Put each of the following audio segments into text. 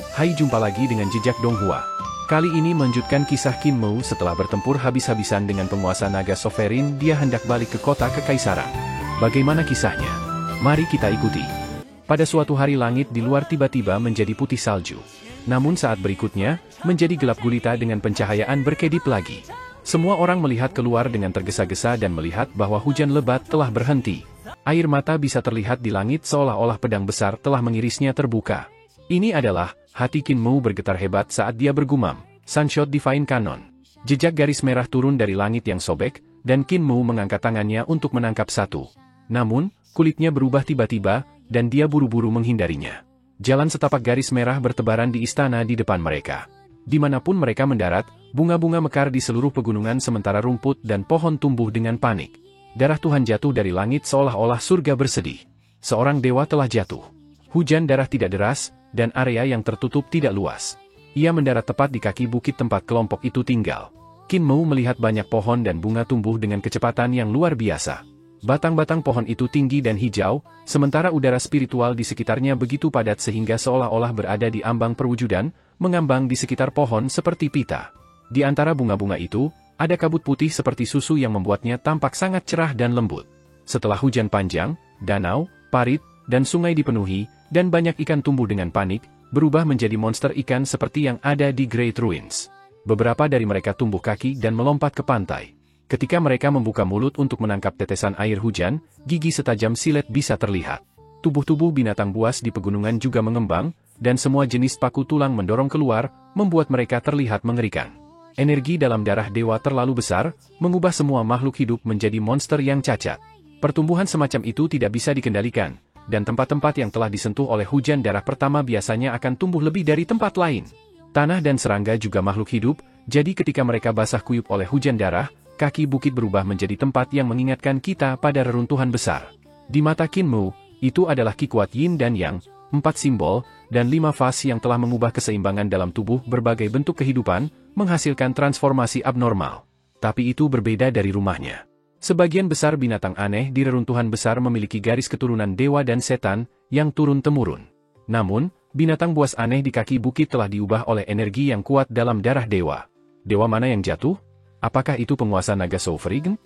Hai, jumpa lagi dengan Jejak Donghua. Kali ini melanjutkan kisah Qin Mu. Setelah bertempur habis-habisan dengan penguasa naga Sovereign, dia hendak balik ke kota kekaisaran. Bagaimana kisahnya? Mari kita ikuti. Pada suatu hari langit di luar tiba-tiba menjadi putih salju. Namun saat berikutnya, menjadi gelap gulita dengan pencahayaan berkedip lagi. Semua orang melihat keluar dengan tergesa-gesa dan melihat bahwa hujan lebat telah berhenti. Air mata bisa terlihat di langit seolah-olah pedang besar telah mengirisnya terbuka. Ini adalah, hati Qin Mu bergetar hebat saat dia bergumam, Sunshot Divine Cannon. Jejak garis merah turun dari langit yang sobek, dan Qin Mu mengangkat tangannya untuk menangkap satu. Namun, kulitnya berubah tiba-tiba, dan dia buru-buru menghindarinya. Jalan setapak garis merah bertebaran di istana di depan mereka. Dimanapun mereka mendarat, bunga-bunga mekar di seluruh pegunungan sementara rumput dan pohon tumbuh dengan panik. Darah Tuhan jatuh dari langit seolah-olah surga bersedih. Seorang dewa telah jatuh. Hujan darah tidak deras, dan area yang tertutup tidak luas. Ia mendarat tepat di kaki bukit tempat kelompok itu tinggal. Qin Mu melihat banyak pohon dan bunga tumbuh dengan kecepatan yang luar biasa. Batang-batang pohon itu tinggi dan hijau, sementara udara spiritual di sekitarnya begitu padat sehingga seolah-olah berada di ambang perwujudan, mengambang di sekitar pohon seperti pita. Di antara bunga-bunga itu, ada kabut putih seperti susu yang membuatnya tampak sangat cerah dan lembut. Setelah hujan panjang, danau, parit, dan sungai dipenuhi, dan banyak ikan tumbuh dengan panik, berubah menjadi monster ikan seperti yang ada di Great Ruins. Beberapa dari mereka tumbuh kaki dan melompat ke pantai. Ketika mereka membuka mulut untuk menangkap tetesan air hujan, gigi setajam silet bisa terlihat. Tubuh-tubuh binatang buas di pegunungan juga mengembang, dan semua jenis paku tulang mendorong keluar, membuat mereka terlihat mengerikan. Energi dalam darah dewa terlalu besar, mengubah semua makhluk hidup menjadi monster yang cacat. Pertumbuhan semacam itu tidak bisa dikendalikan, dan tempat-tempat yang telah disentuh oleh hujan darah pertama biasanya akan tumbuh lebih dari tempat lain. Tanah dan serangga juga makhluk hidup, jadi ketika mereka basah kuyup oleh hujan darah, kaki bukit berubah menjadi tempat yang mengingatkan kita pada reruntuhan besar. Di mata Qin Mu, itu adalah Qi kuat Yin dan Yang, 4 simbol, dan 5 fase yang telah mengubah keseimbangan dalam tubuh berbagai bentuk kehidupan, menghasilkan transformasi abnormal. Tapi itu berbeda dari rumahnya. Sebagian besar binatang aneh di reruntuhan besar memiliki garis keturunan dewa dan setan, yang turun-temurun. Namun, binatang buas aneh di kaki bukit telah diubah oleh energi yang kuat dalam darah dewa. Dewa mana yang jatuh? Apakah itu penguasa naga Sovereign?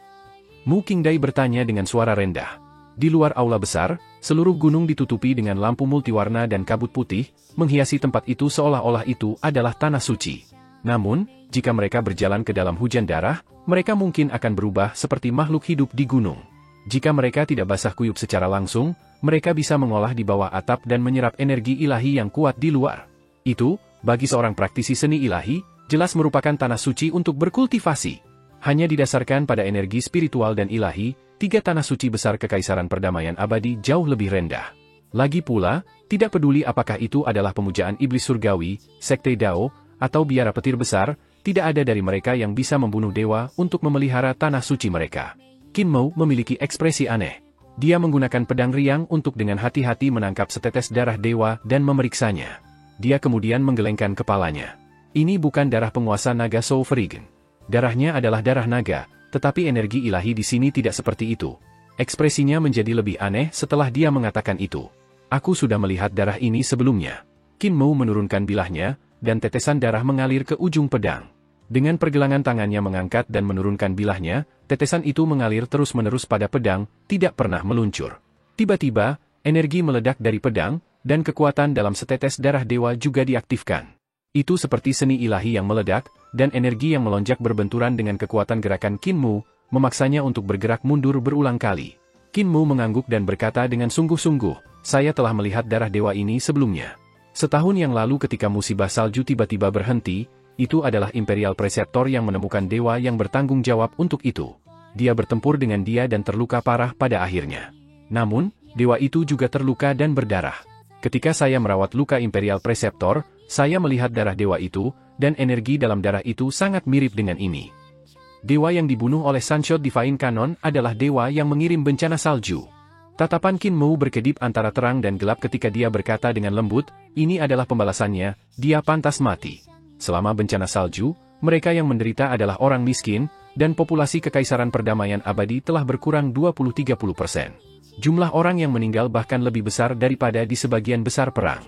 Mu Qingdai bertanya dengan suara rendah. Di luar aula besar, seluruh gunung ditutupi dengan lampu multiwarna dan kabut putih, menghiasi tempat itu seolah-olah itu adalah tanah suci. Namun, jika mereka berjalan ke dalam hujan darah, mereka mungkin akan berubah seperti makhluk hidup di gunung. Jika mereka tidak basah kuyup secara langsung, mereka bisa mengolah di bawah atap dan menyerap energi ilahi yang kuat di luar. Itu, bagi seorang praktisi seni ilahi, jelas merupakan tanah suci untuk berkultivasi. Hanya didasarkan pada energi spiritual dan ilahi, 3 tanah suci besar kekaisaran perdamaian abadi jauh lebih rendah. Lagi pula, tidak peduli apakah itu adalah pemujaan iblis surgawi, sekte Dao, atau biara petir besar, tidak ada dari mereka yang bisa membunuh dewa untuk memelihara tanah suci mereka. Qin Mu memiliki ekspresi aneh. Dia menggunakan pedang riang untuk dengan hati-hati menangkap setetes darah dewa dan memeriksanya. Dia kemudian menggelengkan kepalanya. Ini bukan darah penguasa naga Sovereign. Darahnya adalah darah naga, tetapi energi ilahi di sini tidak seperti itu. Ekspresinya menjadi lebih aneh setelah dia mengatakan itu. Aku sudah melihat darah ini sebelumnya. Qin Mu menurunkan bilahnya, dan tetesan darah mengalir ke ujung pedang. Dengan pergelangan tangannya mengangkat dan menurunkan bilahnya, tetesan itu mengalir terus-menerus pada pedang, tidak pernah meluncur. Tiba-tiba, energi meledak dari pedang, dan kekuatan dalam setetes darah dewa juga diaktifkan. Itu seperti seni ilahi yang meledak, dan energi yang melonjak berbenturan dengan kekuatan gerakan Qin Mu, memaksanya untuk bergerak mundur berulang kali. Qin Mu mengangguk dan berkata dengan sungguh-sungguh, saya telah melihat darah dewa ini sebelumnya. Setahun yang lalu ketika musibah salju tiba-tiba berhenti, itu adalah Imperial Preceptor yang menemukan dewa yang bertanggung jawab untuk itu. Dia bertempur dengan dia dan terluka parah pada akhirnya. Namun, dewa itu juga terluka dan berdarah. Ketika saya merawat luka Imperial Preceptor, saya melihat darah dewa itu, dan energi dalam darah itu sangat mirip dengan ini. Dewa yang dibunuh oleh Sunshot Divine Cannon adalah dewa yang mengirim bencana salju. Tatapan Qin Mu berkedip antara terang dan gelap ketika dia berkata dengan lembut, ini adalah pembalasannya, dia pantas mati. Selama bencana salju, mereka yang menderita adalah orang miskin, dan populasi kekaisaran perdamaian abadi telah berkurang 20-30%. Jumlah orang yang meninggal bahkan lebih besar daripada di sebagian besar perang.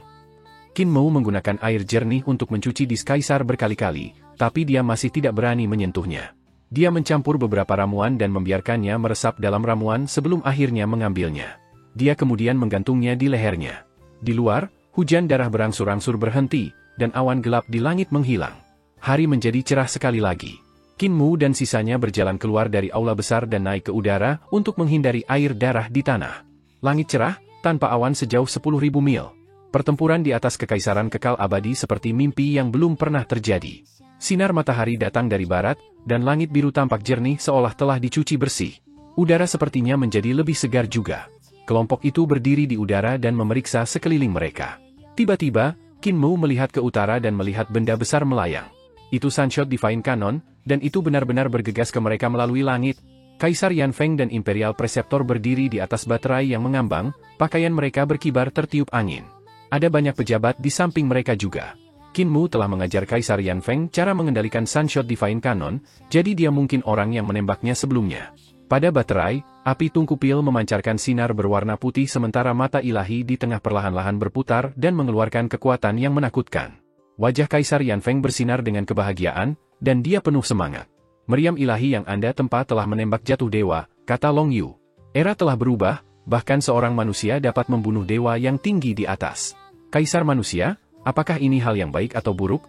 Qin Mou menggunakan air jernih untuk mencuci dis kaisar berkali-kali, tapi dia masih tidak berani menyentuhnya. Dia mencampur beberapa ramuan dan membiarkannya meresap dalam ramuan sebelum akhirnya mengambilnya. Dia kemudian menggantungnya di lehernya. Di luar, hujan darah berangsur-angsur berhenti, dan awan gelap di langit menghilang. Hari menjadi cerah sekali lagi. Qin Mou dan sisanya berjalan keluar dari aula besar dan naik ke udara untuk menghindari air darah di tanah. Langit cerah, tanpa awan sejauh 10.000 mil. Pertempuran di atas kekaisaran kekal abadi seperti mimpi yang belum pernah terjadi. Sinar matahari datang dari barat, dan langit biru tampak jernih seolah telah dicuci bersih. Udara sepertinya menjadi lebih segar juga. Kelompok itu berdiri di udara dan memeriksa sekeliling mereka. Tiba-tiba, Qin Mou melihat ke utara dan melihat benda besar melayang. Itu Sunshot Divine Cannon, dan itu benar-benar bergegas ke mereka melalui langit. Kaisar Yanfeng dan Imperial Preceptor berdiri di atas baterai yang mengambang, pakaian mereka berkibar tertiup angin. Ada banyak pejabat di samping mereka juga. Qin Mou telah mengajar Kaisar Yanfeng cara mengendalikan Sunshot Divine Cannon, jadi dia mungkin orang yang menembaknya sebelumnya. Pada baterai, api tungku pil memancarkan sinar berwarna putih sementara mata ilahi di tengah perlahan-lahan berputar dan mengeluarkan kekuatan yang menakutkan. Wajah Kaisar Yanfeng bersinar dengan kebahagiaan, dan dia penuh semangat. Meriam ilahi yang Anda tempa telah menembak jatuh dewa, kata Long Yu. Era telah berubah, bahkan seorang manusia dapat membunuh dewa yang tinggi di atas. Kaisar manusia, apakah ini hal yang baik atau buruk?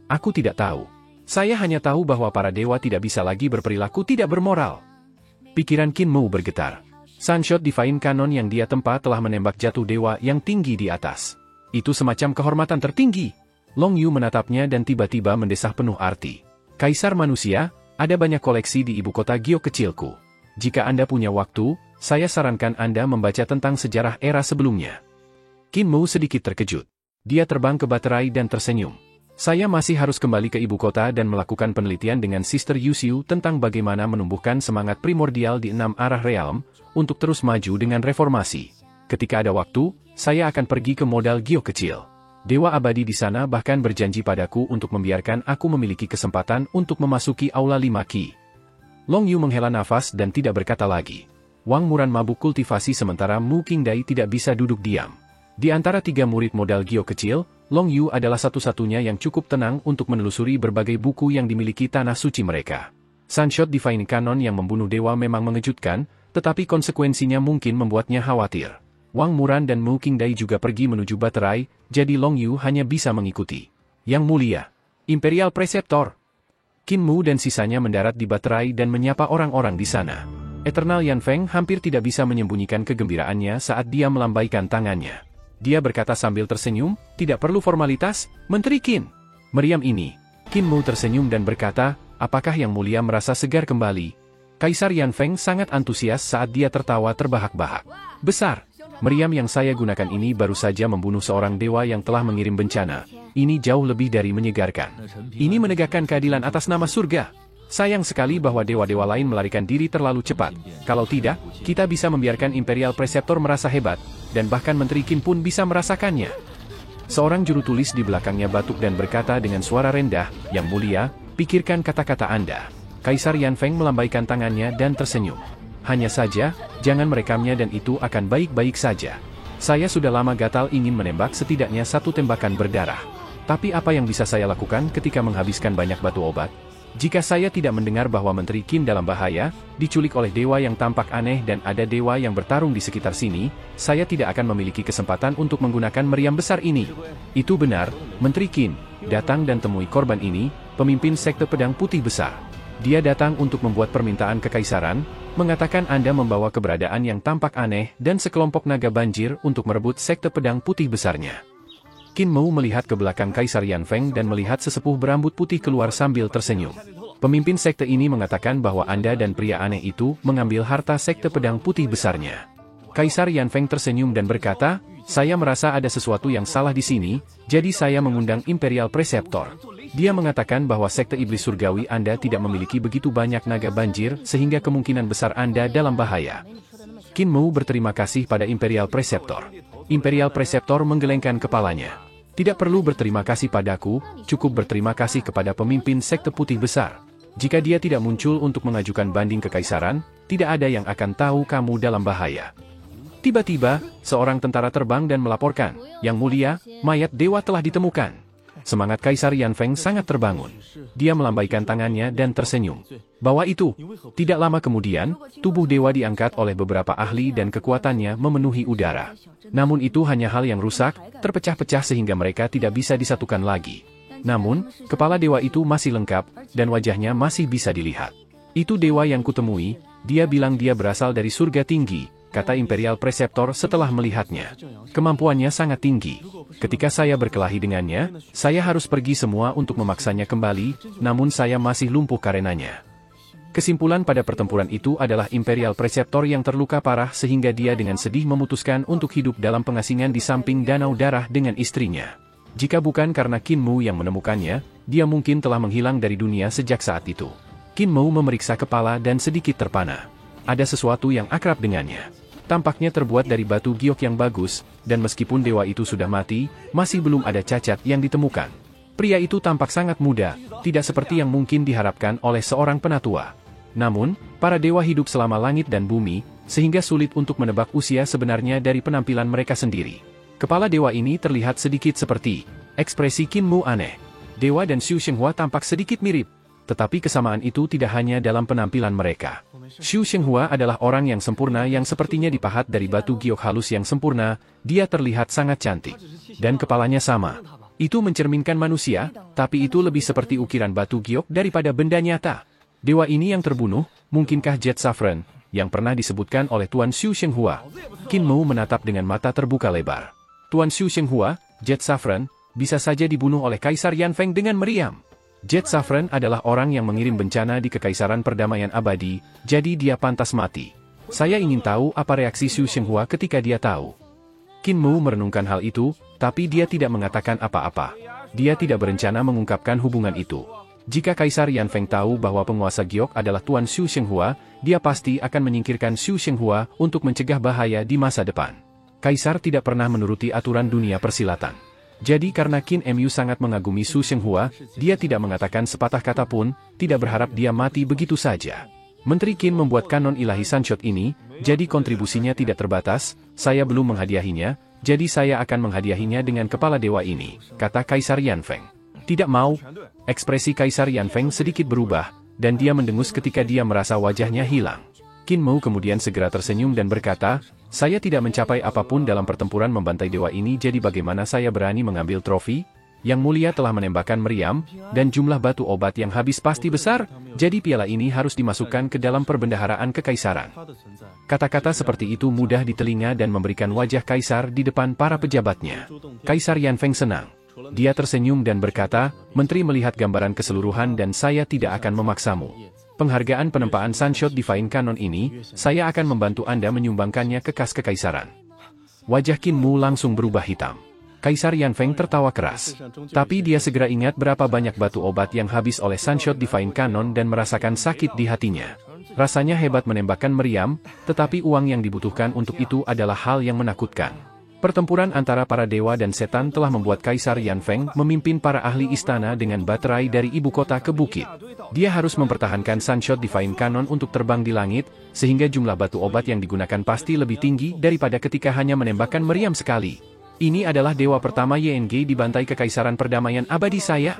Aku tidak tahu. Saya hanya tahu bahwa para dewa tidak bisa lagi berperilaku tidak bermoral. Pikiran Qin Mou bergetar. Sunshot Divine Cannon yang dia tempa telah menembak jatuh dewa yang tinggi di atas. Itu semacam kehormatan tertinggi. Long Yu menatapnya dan tiba-tiba mendesah penuh arti. Kaisar manusia, ada banyak koleksi di ibu kota Gio kecilku. Jika Anda punya waktu, saya sarankan Anda membaca tentang sejarah era sebelumnya. Qin Mou sedikit terkejut. Dia terbang ke baterai dan tersenyum. Saya masih harus kembali ke ibu kota dan melakukan penelitian dengan Sister Yuxiu tentang bagaimana menumbuhkan semangat primordial di 6 arah realm, untuk terus maju dengan reformasi. Ketika ada waktu, saya akan pergi ke modal Gio kecil. Dewa abadi di sana bahkan berjanji padaku untuk membiarkan aku memiliki kesempatan untuk memasuki aula 5 Qi. Long Yu menghela nafas dan tidak berkata lagi. Wang Muran mabuk kultivasi sementara Mu Qingdai tidak bisa duduk diam. Di antara 3 murid modal Gio kecil, Long Yu adalah satu-satunya yang cukup tenang untuk menelusuri berbagai buku yang dimiliki tanah suci mereka. Sunshot Divine Cannon yang membunuh dewa memang mengejutkan, tetapi konsekuensinya mungkin membuatnya khawatir. Wang Muran dan Mu Qingdai juga pergi menuju baterai, jadi Long Yu hanya bisa mengikuti. Yang mulia, Imperial Preceptor. Qin Mou dan sisanya mendarat di baterai dan menyapa orang-orang di sana. Eternal Yanfeng hampir tidak bisa menyembunyikan kegembiraannya saat dia melambaikan tangannya. Dia berkata sambil tersenyum, tidak perlu formalitas, Menteri Qin. Meriam ini. Qin Mou tersenyum dan berkata, apakah Yang Mulia merasa segar kembali? Kaisar Yanfeng sangat antusias saat dia tertawa terbahak-bahak. Besar. Meriam yang saya gunakan ini baru saja membunuh seorang dewa yang telah mengirim bencana. Ini jauh lebih dari menyegarkan. Ini menegakkan keadilan atas nama surga. Sayang sekali bahwa dewa-dewa lain melarikan diri terlalu cepat. Kalau tidak, kita bisa membiarkan Imperial Preceptor merasa hebat, dan bahkan Menteri Qin pun bisa merasakannya. Seorang juru tulis di belakangnya batuk dan berkata dengan suara rendah, Yang Mulia, pikirkan kata-kata Anda. Kaisar Yanfeng melambaikan tangannya dan tersenyum. Hanya saja, jangan merekamnya dan itu akan baik-baik saja. Saya sudah lama gatal ingin menembak setidaknya 1 tembakan berdarah. Tapi apa yang bisa saya lakukan ketika menghabiskan banyak batu obat? Jika saya tidak mendengar bahwa Menteri Qin dalam bahaya, diculik oleh dewa yang tampak aneh dan ada dewa yang bertarung di sekitar sini, saya tidak akan memiliki kesempatan untuk menggunakan meriam besar ini. Itu benar, Menteri Qin, datang dan temui korban ini, pemimpin sekte pedang putih besar. Dia datang untuk membuat permintaan kekaisaran, mengatakan Anda membawa keberadaan yang tampak aneh dan sekelompok naga banjir untuk merebut sekte pedang putih besarnya. Qin Mou melihat ke belakang Kaisar Yanfeng dan melihat sesepuh berambut putih keluar sambil tersenyum. Pemimpin sekte ini mengatakan bahwa Anda dan pria aneh itu mengambil harta sekte pedang putih besarnya. Kaisar Yanfeng tersenyum dan berkata, saya merasa ada sesuatu yang salah di sini, jadi saya mengundang Imperial Preceptor. Dia mengatakan bahwa sekte iblis surgawi Anda tidak memiliki begitu banyak naga banjir sehingga kemungkinan besar Anda dalam bahaya. Qin Mou berterima kasih pada Imperial Preceptor. Imperial Preceptor menggelengkan kepalanya. Tidak perlu berterima kasih padaku, cukup berterima kasih kepada pemimpin sekte putih besar. Jika dia tidak muncul untuk mengajukan banding kekaisaran, tidak ada yang akan tahu kamu dalam bahaya. Tiba-tiba, seorang tentara terbang dan melaporkan, "Yang mulia, mayat dewa telah ditemukan." Semangat Kaisar Yanfeng sangat terbangun. Dia melambaikan tangannya dan tersenyum. "Bawa itu." Tidak lama kemudian, tubuh dewa diangkat oleh beberapa ahli dan kekuatannya memenuhi udara. Namun itu hanya hal yang rusak, terpecah-pecah sehingga mereka tidak bisa disatukan lagi. Namun, kepala dewa itu masih lengkap, dan wajahnya masih bisa dilihat. "Itu dewa yang kutemui, dia bilang dia berasal dari surga tinggi," kata Imperial Preceptor setelah melihatnya. "Kemampuannya sangat tinggi. Ketika saya berkelahi dengannya, saya harus pergi semua untuk memaksanya kembali, namun saya masih lumpuh karenanya." Kesimpulan pada pertempuran itu adalah Imperial Preceptor yang terluka parah sehingga dia dengan sedih memutuskan untuk hidup dalam pengasingan di samping danau darah dengan istrinya. Jika bukan karena Qin Mu yang menemukannya, dia mungkin telah menghilang dari dunia sejak saat itu. Qin Mu memeriksa kepala dan sedikit terpana. Ada sesuatu yang akrab dengannya. Tampaknya terbuat dari batu giok yang bagus, dan meskipun dewa itu sudah mati, masih belum ada cacat yang ditemukan. Pria itu tampak sangat muda, tidak seperti yang mungkin diharapkan oleh seorang penatua. Namun, para dewa hidup selama langit dan bumi, sehingga sulit untuk menebak usia sebenarnya dari penampilan mereka sendiri. Kepala dewa ini terlihat sedikit seperti ekspresi Qin Mu aneh. Dewa dan Xu Shenghua tampak sedikit mirip, tetapi kesamaan itu tidak hanya dalam penampilan mereka. Xu Shenghua adalah orang yang sempurna yang sepertinya dipahat dari batu giok halus yang sempurna, dia terlihat sangat cantik. Dan kepalanya sama. Itu mencerminkan manusia, tapi itu lebih seperti ukiran batu giok daripada benda nyata. Dewa ini yang terbunuh, mungkinkah Jet Saffron, yang pernah disebutkan oleh Tuan Xu Shenghua? Qin Mu menatap dengan mata terbuka lebar. Tuan Xu Shenghua, Jet Saffron, bisa saja dibunuh oleh Kaisar Yanfeng dengan meriam. Jet Saffron adalah orang yang mengirim bencana di Kekaisaran Perdamaian Abadi, jadi dia pantas mati. Saya ingin tahu apa reaksi Xu Shenghua ketika dia tahu. Qin Mu merenungkan hal itu, tapi dia tidak mengatakan apa-apa. Dia tidak berencana mengungkapkan hubungan itu. Jika Kaisar Yanfeng tahu bahwa penguasa giok adalah Tuan Xu Shenghua, dia pasti akan menyingkirkan Xu Shenghua untuk mencegah bahaya di masa depan. Kaisar tidak pernah menuruti aturan dunia persilatan. Jadi karena Qin Mu sangat mengagumi Xu Shenghua, dia tidak mengatakan sepatah kata pun, tidak berharap dia mati begitu saja. Menteri Qin membuat kanon ilahi Sunshot ini, jadi kontribusinya tidak terbatas, saya belum menghadiahinya, jadi saya akan menghadiahinya dengan kepala dewa ini, kata Kaisar Yanfeng. Tidak mau. Ekspresi Kaisar Yanfeng sedikit berubah, dan dia mendengus ketika dia merasa wajahnya hilang. Qin Mu kemudian segera tersenyum dan berkata, "Saya tidak mencapai apapun dalam pertempuran membantai dewa ini, jadi bagaimana saya berani mengambil trofi? Yang mulia telah menembakkan meriam, dan jumlah batu obat yang habis pasti besar, jadi piala ini harus dimasukkan ke dalam perbendaharaan kekaisaran." Kata-kata seperti itu mudah di telinga dan memberikan wajah kaisar di depan para pejabatnya. Kaisar Yanfeng senang. Dia tersenyum dan berkata, "Menteri melihat gambaran keseluruhan dan saya tidak akan memaksamu. Penghargaan penempaan Sunshot Divine Canon ini, saya akan membantu Anda menyumbangkannya ke kas kekaisaran." Wajah Qin Mu langsung berubah hitam. Kaisar Yanfeng tertawa keras. Tapi dia segera ingat berapa banyak batu obat yang habis oleh Sunshot Divine Canon dan merasakan sakit di hatinya. Rasanya hebat menembakkan meriam, tetapi uang yang dibutuhkan untuk itu adalah hal yang menakutkan. Pertempuran antara para dewa dan setan telah membuat Kaisar Yanfeng memimpin para ahli istana dengan baterai dari ibu kota ke bukit. Dia harus mempertahankan Sunshot Divine Canon untuk terbang di langit, sehingga jumlah batu obat yang digunakan pasti lebih tinggi daripada ketika hanya menembakkan meriam sekali. Ini adalah dewa pertama YNG dibantai Kekaisaran Perdamaian Abadi saya.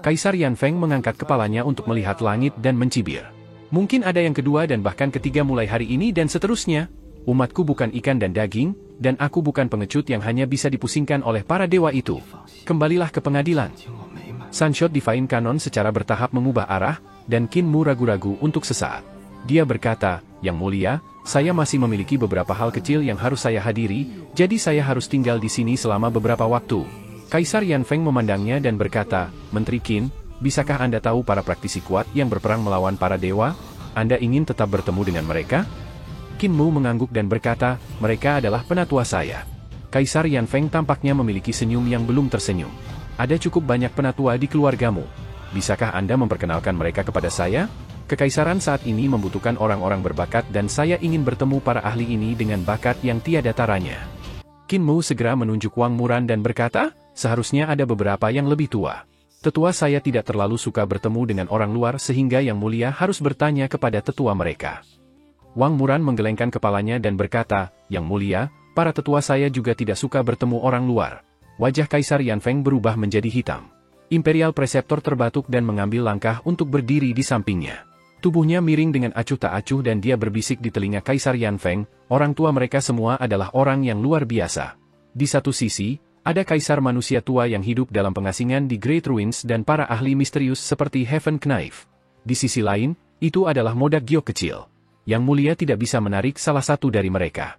Kaisar Yanfeng mengangkat kepalanya untuk melihat langit dan mencibir. Mungkin ada yang kedua dan bahkan ketiga mulai hari ini dan seterusnya. Umatku bukan ikan dan daging, dan aku bukan pengecut yang hanya bisa dipusingkan oleh para dewa itu. Kembalilah ke pengadilan. Sunshot Divine Canon secara bertahap mengubah arah, dan Qin Mu ragu-ragu untuk sesaat. Dia berkata, "Yang mulia, saya masih memiliki beberapa hal kecil yang harus saya hadiri, jadi saya harus tinggal di sini selama beberapa waktu." Kaisar Yanfeng memandangnya dan berkata, "Menteri Qin, bisakah Anda tahu para praktisi kuat yang berperang melawan para dewa? Anda ingin tetap bertemu dengan mereka?" Qin Mu mengangguk dan berkata, "Mereka adalah penatua saya." Kaisar Yanfeng tampaknya memiliki senyum yang belum tersenyum. "Ada cukup banyak penatua di keluargamu. Bisakah Anda memperkenalkan mereka kepada saya? Kekaisaran saat ini membutuhkan orang-orang berbakat dan saya ingin bertemu para ahli ini dengan bakat yang tiada taranya." Qin Mu segera menunjuk Wang Muran dan berkata, "Seharusnya ada beberapa yang lebih tua. Tetua saya tidak terlalu suka bertemu dengan orang luar sehingga yang mulia harus bertanya kepada tetua mereka." Wang Muran menggelengkan kepalanya dan berkata, "Yang mulia, para tetua saya juga tidak suka bertemu orang luar." Wajah Kaisar Yanfeng berubah menjadi hitam. Imperial Preceptor terbatuk dan mengambil langkah untuk berdiri di sampingnya. Tubuhnya miring dengan acuh tak acuh dan dia berbisik di telinga Kaisar Yanfeng, orang tua mereka semua adalah orang yang luar biasa. Di satu sisi, ada Kaisar manusia tua yang hidup dalam pengasingan di Great Ruins dan para ahli misterius seperti Heaven Knife. Di sisi lain, itu adalah Modak Giok kecil. Yang mulia tidak bisa menarik salah satu dari mereka.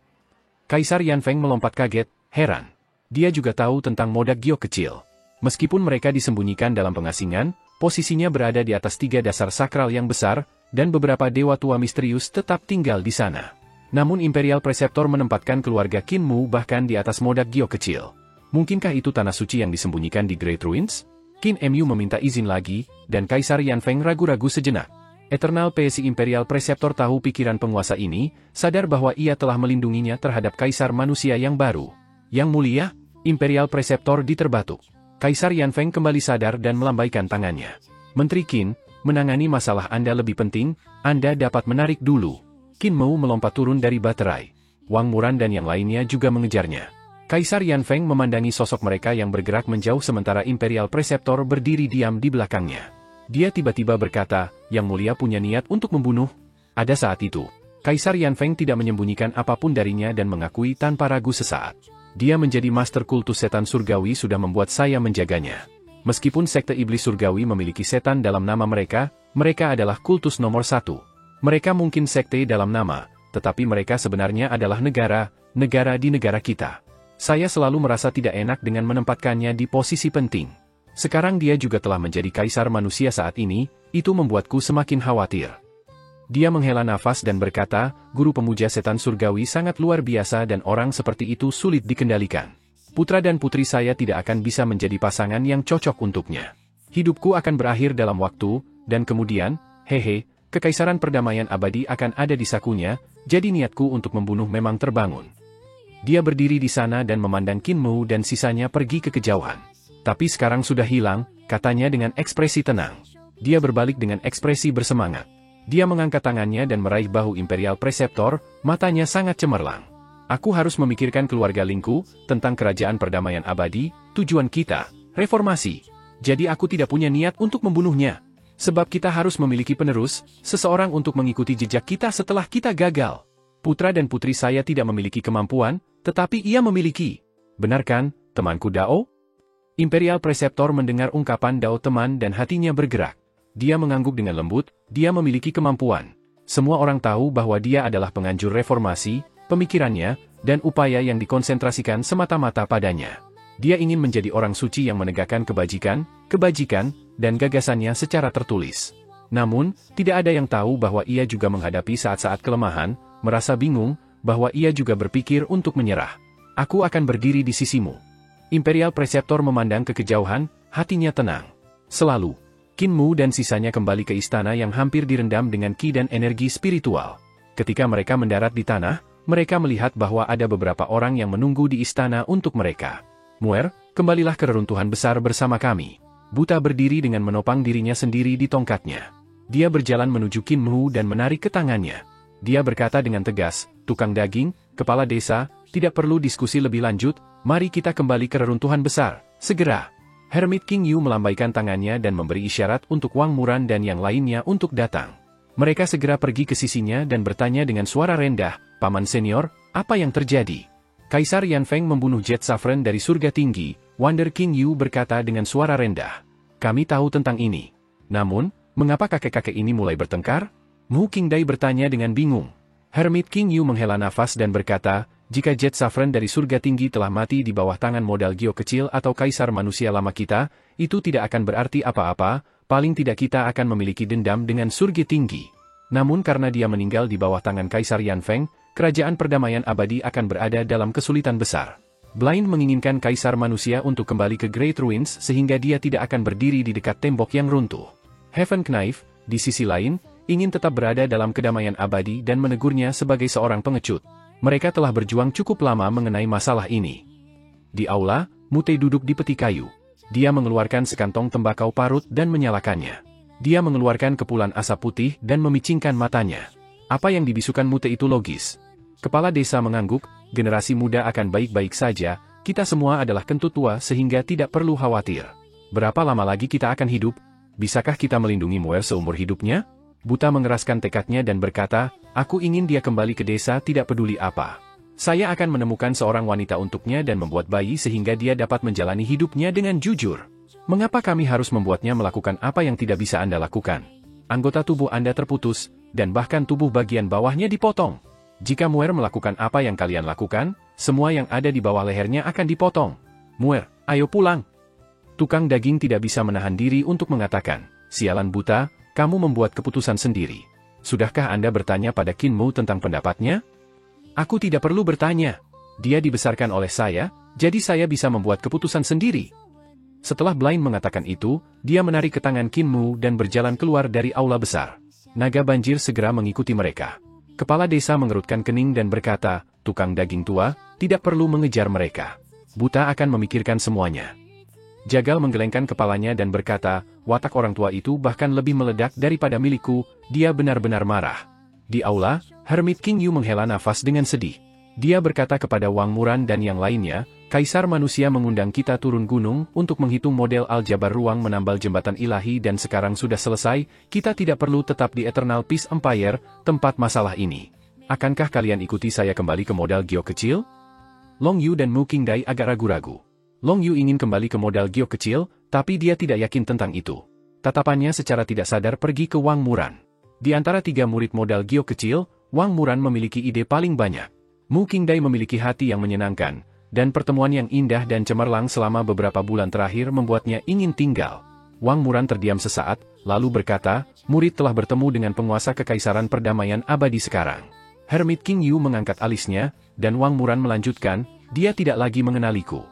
Kaisar Yanfeng melompat kaget, heran. Dia juga tahu tentang Modak Giok kecil. Meskipun mereka disembunyikan dalam pengasingan, posisinya berada di atas 3 dasar sakral yang besar, dan beberapa dewa tua misterius tetap tinggal di sana. Namun Imperial Preceptor menempatkan keluarga Qin Mu bahkan di atas Modak Giok kecil. Mungkinkah itu tanah suci yang disembunyikan di Great Ruins? Qin Mu meminta izin lagi, dan Kaisar Yanfeng ragu-ragu sejenak. Eternal PSI Imperial Preceptor tahu pikiran penguasa ini, sadar bahwa ia telah melindunginya terhadap Kaisar manusia yang baru. Yang mulia, Imperial Preceptor diterbatuk. Kaisar Yanfeng kembali sadar dan melambaikan tangannya. Menteri Qin, menangani masalah Anda lebih penting, Anda dapat menarik dulu. Qin Mu melompat turun dari baterai. Wang Muran dan yang lainnya juga mengejarnya. Kaisar Yanfeng memandangi sosok mereka yang bergerak menjauh sementara Imperial Preceptor berdiri diam di belakangnya. Dia tiba-tiba berkata, "Yang mulia punya niat untuk membunuh." Ada saat itu, Kaisar Yanfeng tidak menyembunyikan apapun darinya dan mengakui tanpa ragu sesaat. Dia menjadi master kultus setan surgawi sudah membuat saya menjaganya. Meskipun sekte iblis surgawi memiliki setan dalam nama mereka, mereka adalah kultus nomor 1. Mereka mungkin sekte dalam nama, tetapi mereka sebenarnya adalah negara di negara kita. Saya selalu merasa tidak enak dengan menempatkannya di posisi penting. Sekarang dia juga telah menjadi kaisar manusia saat ini, itu membuatku semakin khawatir. Dia menghela nafas dan berkata, "Guru pemuja setan surgawi sangat luar biasa dan orang seperti itu sulit dikendalikan. Putra dan putri saya tidak akan bisa menjadi pasangan yang cocok untuknya. Hidupku akan berakhir dalam waktu, dan kemudian, kekaisaran perdamaian abadi akan ada di sakunya, jadi niatku untuk membunuh memang terbangun." Dia berdiri di sana dan memandang Qin Mu dan sisanya pergi ke kejauhan. Tapi sekarang sudah hilang, katanya dengan ekspresi tenang. Dia berbalik dengan ekspresi bersemangat. Dia mengangkat tangannya dan meraih bahu Imperial Preceptor, matanya sangat cemerlang. "Aku harus memikirkan keluarga Lingku, tentang kerajaan perdamaian abadi, tujuan kita, reformasi. Jadi aku tidak punya niat untuk membunuhnya. Sebab kita harus memiliki penerus, seseorang untuk mengikuti jejak kita setelah kita gagal. Putra dan putri saya tidak memiliki kemampuan, tetapi ia memiliki. Benar kan, temanku Dao?" Imperial Preceptor mendengar ungkapan Dao teman dan hatinya bergerak. Dia mengangguk dengan lembut, dia memiliki kemampuan. Semua orang tahu bahwa dia adalah penganjur reformasi, pemikirannya, dan upaya yang dikonsentrasikan semata-mata padanya. Dia ingin menjadi orang suci yang menegakkan kebajikan, dan gagasannya secara tertulis. Namun, tidak ada yang tahu bahwa ia juga menghadapi saat-saat kelemahan, merasa bingung, bahwa ia juga berpikir untuk menyerah. "Aku akan berdiri di sisimu." Imperial Preceptor memandang ke kejauhan, hatinya tenang. Selalu, Qin Mu dan sisanya kembali ke istana yang hampir direndam dengan ki dan energi spiritual. Ketika mereka mendarat di tanah, mereka melihat bahwa ada beberapa orang yang menunggu di istana untuk mereka. "Muer, kembalilah ke reruntuhan besar bersama kami." Buta berdiri dengan menopang dirinya sendiri di tongkatnya. Dia berjalan menuju Qin Mu dan menarik ke tangannya. Dia berkata dengan tegas, "Tukang daging, kepala desa, tidak perlu diskusi lebih lanjut, mari kita kembali ke reruntuhan besar, segera." Hermit King Yu melambaikan tangannya dan memberi isyarat untuk Wang Muran dan yang lainnya untuk datang. Mereka segera pergi ke sisinya dan bertanya dengan suara rendah, "Paman senior, apa yang terjadi?" Kaisar Yanfeng membunuh Jet Saffron dari surga tinggi, Wonder King Yu berkata dengan suara rendah. "Kami tahu tentang ini. Namun, mengapa kakek-kakek ini mulai bertengkar?" Mu King Dai bertanya dengan bingung. Hermit King Yu menghela nafas dan berkata, "Jika Jet Saffron dari surga tinggi telah mati di bawah tangan modal Giok kecil atau kaisar manusia lama kita, itu tidak akan berarti apa-apa, paling tidak kita akan memiliki dendam dengan surga tinggi. Namun karena dia meninggal di bawah tangan Kaisar Yanfeng, kerajaan perdamaian abadi akan berada dalam kesulitan besar. Blind menginginkan kaisar manusia untuk kembali ke Great Ruins sehingga dia tidak akan berdiri di dekat tembok yang runtuh. Heaven Knife, di sisi lain, ingin tetap berada dalam kedamaian abadi dan menegurnya sebagai seorang pengecut. Mereka telah berjuang cukup lama mengenai masalah ini." Di aula, Mute duduk di peti kayu. Dia mengeluarkan sekantong tembakau parut dan menyalakannya. Dia mengeluarkan kepulan asap putih dan memicingkan matanya. Apa yang dibisukan Mute itu logis. Kepala desa mengangguk, generasi muda akan baik-baik saja, kita semua adalah kentut tua sehingga tidak perlu khawatir. Berapa lama lagi kita akan hidup? Bisakah kita melindungi Muer seumur hidupnya? Buta mengeraskan tekadnya dan berkata, aku ingin dia kembali ke desa tidak peduli apa. Saya akan menemukan seorang wanita untuknya dan membuat bayi sehingga dia dapat menjalani hidupnya dengan jujur. Mengapa kami harus membuatnya melakukan apa yang tidak bisa Anda lakukan? Anggota tubuh Anda terputus, dan bahkan tubuh bagian bawahnya dipotong. Jika Muer melakukan apa yang kalian lakukan, semua yang ada di bawah lehernya akan dipotong. Muer, ayo pulang. Tukang daging tidak bisa menahan diri untuk mengatakan, sialan buta, kamu membuat keputusan sendiri. Sudahkah Anda bertanya pada Qin Mu tentang pendapatnya? Aku tidak perlu bertanya. Dia dibesarkan oleh saya, jadi saya bisa membuat keputusan sendiri. Setelah Blind mengatakan itu, dia menarik ke tangan Qin Mu dan berjalan keluar dari aula besar. Naga banjir segera mengikuti mereka. Kepala desa mengerutkan kening dan berkata, tukang daging tua, tidak perlu mengejar mereka. Buta akan memikirkan semuanya. Jagal menggelengkan kepalanya dan berkata, watak orang tua itu bahkan lebih meledak daripada milikku, dia benar-benar marah. Di aula, Hermit King Yu menghela nafas dengan sedih. Dia berkata kepada Wang Muran dan yang lainnya, Kaisar manusia mengundang kita turun gunung untuk menghitung model aljabar ruang menambal jembatan ilahi dan sekarang sudah selesai, kita tidak perlu tetap di Eternal Peace Empire, tempat masalah ini. Akankah kalian ikuti saya kembali ke modal Gyo kecil? Long Yu dan Mu Qingdai agak ragu-ragu. Long Yu ingin kembali ke modal Gyo kecil, tapi dia tidak yakin tentang itu. Tatapannya secara tidak sadar pergi ke Wang Muran. Di antara 3 murid modal Gyo kecil, Wang Muran memiliki ide paling banyak. Mu Qingdai memiliki hati yang menyenangkan, dan pertemuan yang indah dan cemerlang selama beberapa bulan terakhir membuatnya ingin tinggal. Wang Muran terdiam sesaat, lalu berkata, murid telah bertemu dengan penguasa kekaisaran perdamaian abadi sekarang. Hermit King Yu mengangkat alisnya, dan Wang Muran melanjutkan, dia tidak lagi mengenaliku.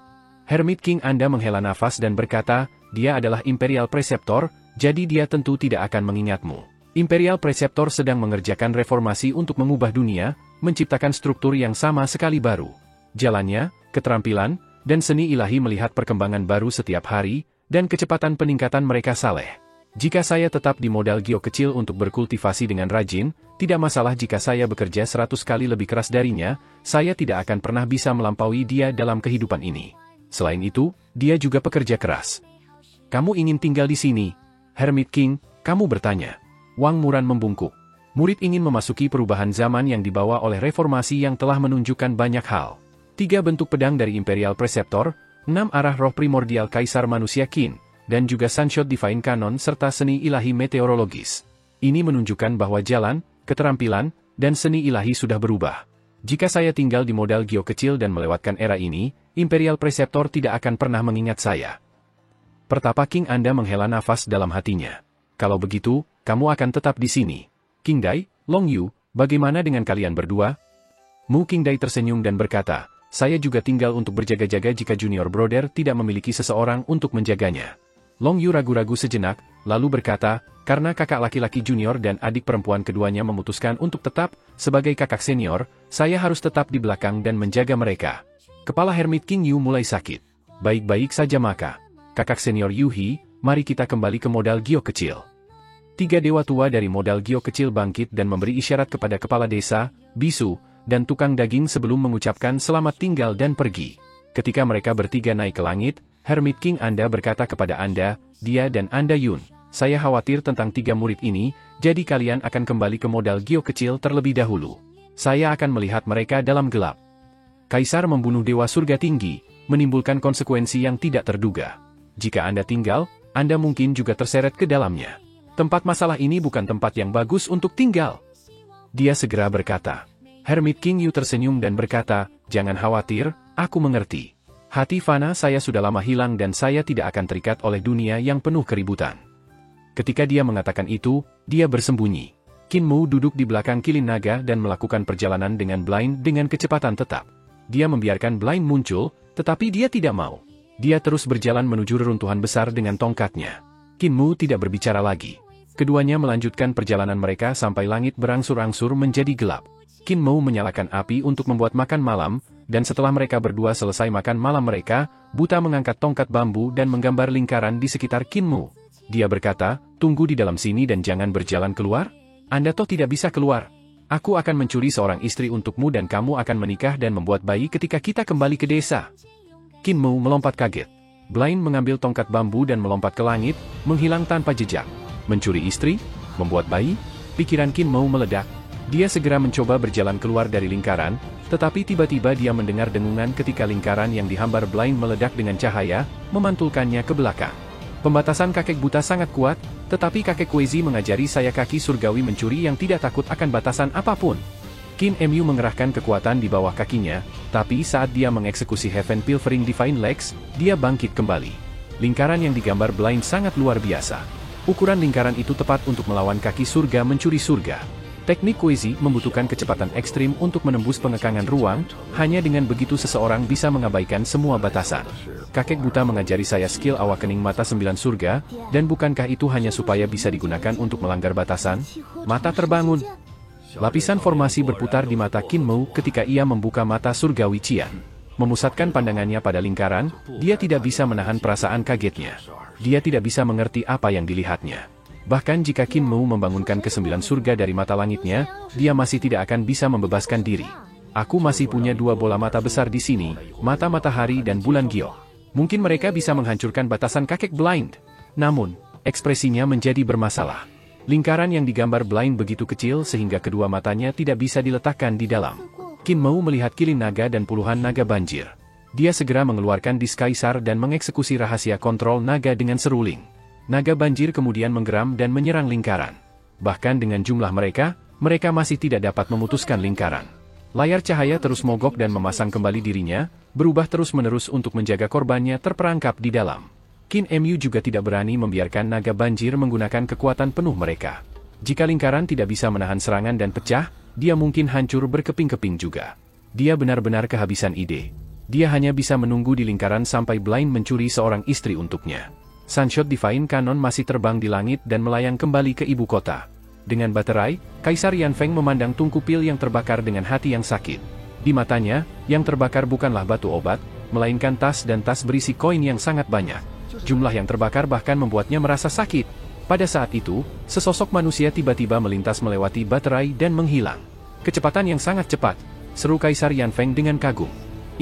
Hermit King Anda menghela nafas dan berkata, dia adalah Imperial Preceptor, jadi dia tentu tidak akan mengingatmu. Imperial Preceptor sedang mengerjakan reformasi untuk mengubah dunia, menciptakan struktur yang sama sekali baru. Jalannya, keterampilan, dan seni ilahi melihat perkembangan baru setiap hari, dan kecepatan peningkatan mereka saleh. Jika saya tetap di modal Gyo kecil untuk berkultivasi dengan rajin, tidak masalah jika saya bekerja 100 kali lebih keras darinya, saya tidak akan pernah bisa melampaui dia dalam kehidupan ini. Selain itu, dia juga pekerja keras. Kamu ingin tinggal di sini? Hermit King, kamu bertanya. Wang Muran membungkuk. Murid ingin memasuki perubahan zaman yang dibawa oleh reformasi yang telah menunjukkan banyak hal. 3 bentuk pedang dari Imperial Preceptor, 6 arah roh primordial Kaisar Manusia Qin, dan juga Sunshot Divine Canon serta seni ilahi meteorologis. Ini menunjukkan bahwa jalan, keterampilan, dan seni ilahi sudah berubah. Jika saya tinggal di modal Gyo kecil dan melewatkan era ini, Imperial Preceptor tidak akan pernah mengingat saya. Pertapa King Anda menghela nafas dalam hatinya. Kalau begitu, kamu akan tetap di sini. Qingdai, Long Yu, bagaimana dengan kalian berdua? Mu Qingdai tersenyum dan berkata, saya juga tinggal untuk berjaga-jaga jika junior brother tidak memiliki seseorang untuk menjaganya. Long Yu ragu-ragu sejenak, lalu berkata, karena kakak laki-laki junior dan adik perempuan keduanya memutuskan untuk tetap, sebagai kakak senior, saya harus tetap di belakang dan menjaga mereka. Kepala Hermit King Yu mulai sakit. Baik-baik saja maka. Kakak senior Yuhi, mari kita kembali ke modal Gyo kecil. 3 dewa tua dari modal Gyo kecil bangkit dan memberi isyarat kepada kepala desa, bisu, dan tukang daging sebelum mengucapkan selamat tinggal dan pergi. Ketika mereka bertiga naik ke langit, Hermit King Anda berkata kepada Anda, dia dan Anda Yun, saya khawatir tentang 3 murid ini, jadi kalian akan kembali ke modal Gyo kecil terlebih dahulu. Saya akan melihat mereka dalam gelap. Kaisar membunuh dewa surga tinggi, menimbulkan konsekuensi yang tidak terduga. Jika Anda tinggal, Anda mungkin juga terseret ke dalamnya. Tempat masalah ini bukan tempat yang bagus untuk tinggal. Dia segera berkata. Hermit King Yu tersenyum dan berkata, jangan khawatir, aku mengerti. Hati fana saya sudah lama hilang dan saya tidak akan terikat oleh dunia yang penuh keributan. Ketika dia mengatakan itu, dia bersembunyi. Qin Mu duduk di belakang kilin naga dan melakukan perjalanan dengan Blind dengan kecepatan tetap. Dia membiarkan Blind muncul, tetapi dia tidak mau. Dia terus berjalan menuju reruntuhan besar dengan tongkatnya. Qin Mu tidak berbicara lagi. Keduanya melanjutkan perjalanan mereka sampai langit berangsur-angsur menjadi gelap. Qin Mu menyalakan api untuk membuat makan malam, dan setelah mereka berdua selesai makan malam mereka, Buta mengangkat tongkat bambu dan menggambar lingkaran di sekitar Qin Mu. Dia berkata, tunggu di dalam sini dan jangan berjalan keluar? Anda toh tidak bisa keluar. Aku akan mencuri seorang istri untukmu dan kamu akan menikah dan membuat bayi ketika kita kembali ke desa. Qin Mu melompat kaget. Blind mengambil tongkat bambu dan melompat ke langit, menghilang tanpa jejak. Mencuri istri? Membuat bayi? Pikiran Qin Mu meledak. Dia segera mencoba berjalan keluar dari lingkaran, tetapi tiba-tiba dia mendengar dengungan ketika lingkaran yang dihambar Blind meledak dengan cahaya, memantulkannya ke belakang. Pembatasan kakek buta sangat kuat, tetapi kakek Kwezi mengajari saya kaki surgawi mencuri yang tidak takut akan batasan apapun. Qin Mu mengerahkan kekuatan di bawah kakinya, tapi saat dia mengeksekusi Heaven Pilfering Divine Legs, dia bangkit kembali. Lingkaran yang digambar Blind sangat luar biasa. Ukuran lingkaran itu tepat untuk melawan kaki surga mencuri surga. Teknik Kwezi membutuhkan kecepatan ekstrim untuk menembus pengekangan ruang, hanya dengan begitu seseorang bisa mengabaikan semua batasan. Kakek buta mengajari saya skill awakening mata 9 surga, dan bukankah itu hanya supaya bisa digunakan untuk melanggar batasan? Mata terbangun. Lapisan formasi berputar di mata Qin Mu ketika ia membuka mata surgawi Qian. Memusatkan pandangannya pada lingkaran, dia tidak bisa menahan perasaan kagetnya. Dia tidak bisa mengerti apa yang dilihatnya. Bahkan jika Qin Mu membangunkan ke-9 surga dari mata langitnya, dia masih tidak akan bisa membebaskan diri. Aku masih punya 2 bola mata besar di sini, mata matahari dan bulan giok. Mungkin mereka bisa menghancurkan batasan kakek Blind. Namun, ekspresinya menjadi bermasalah. Lingkaran yang digambar Blind begitu kecil sehingga kedua matanya tidak bisa diletakkan di dalam. Qin Mu melihat kilin naga dan puluhan naga banjir. Dia segera mengeluarkan Disguiser dan mengeksekusi rahasia kontrol naga dengan seruling. Naga banjir kemudian menggeram dan menyerang lingkaran. Bahkan dengan jumlah mereka masih tidak dapat memutuskan lingkaran. Layar cahaya terus mogok dan memasang kembali dirinya, berubah terus-menerus untuk menjaga korbannya terperangkap di dalam. Qin Mu juga tidak berani membiarkan naga banjir menggunakan kekuatan penuh mereka. Jika lingkaran tidak bisa menahan serangan dan pecah, dia mungkin hancur berkeping-keping juga. Dia benar-benar kehabisan ide. Dia hanya bisa menunggu di lingkaran sampai Blind mencuri seorang istri untuknya. Sunshot Divine Cannon masih terbang di langit dan melayang kembali ke ibu kota. Dengan baterai, Kaisar Yanfeng memandang tungku pil yang terbakar dengan hati yang sakit. Di matanya, yang terbakar bukanlah batu obat, melainkan tas dan tas berisi koin yang sangat banyak. Jumlah yang terbakar bahkan membuatnya merasa sakit. Pada saat itu, sesosok manusia tiba-tiba melintas melewati baterai dan menghilang. Kecepatan yang sangat cepat, seru Kaisar Yanfeng dengan kagum.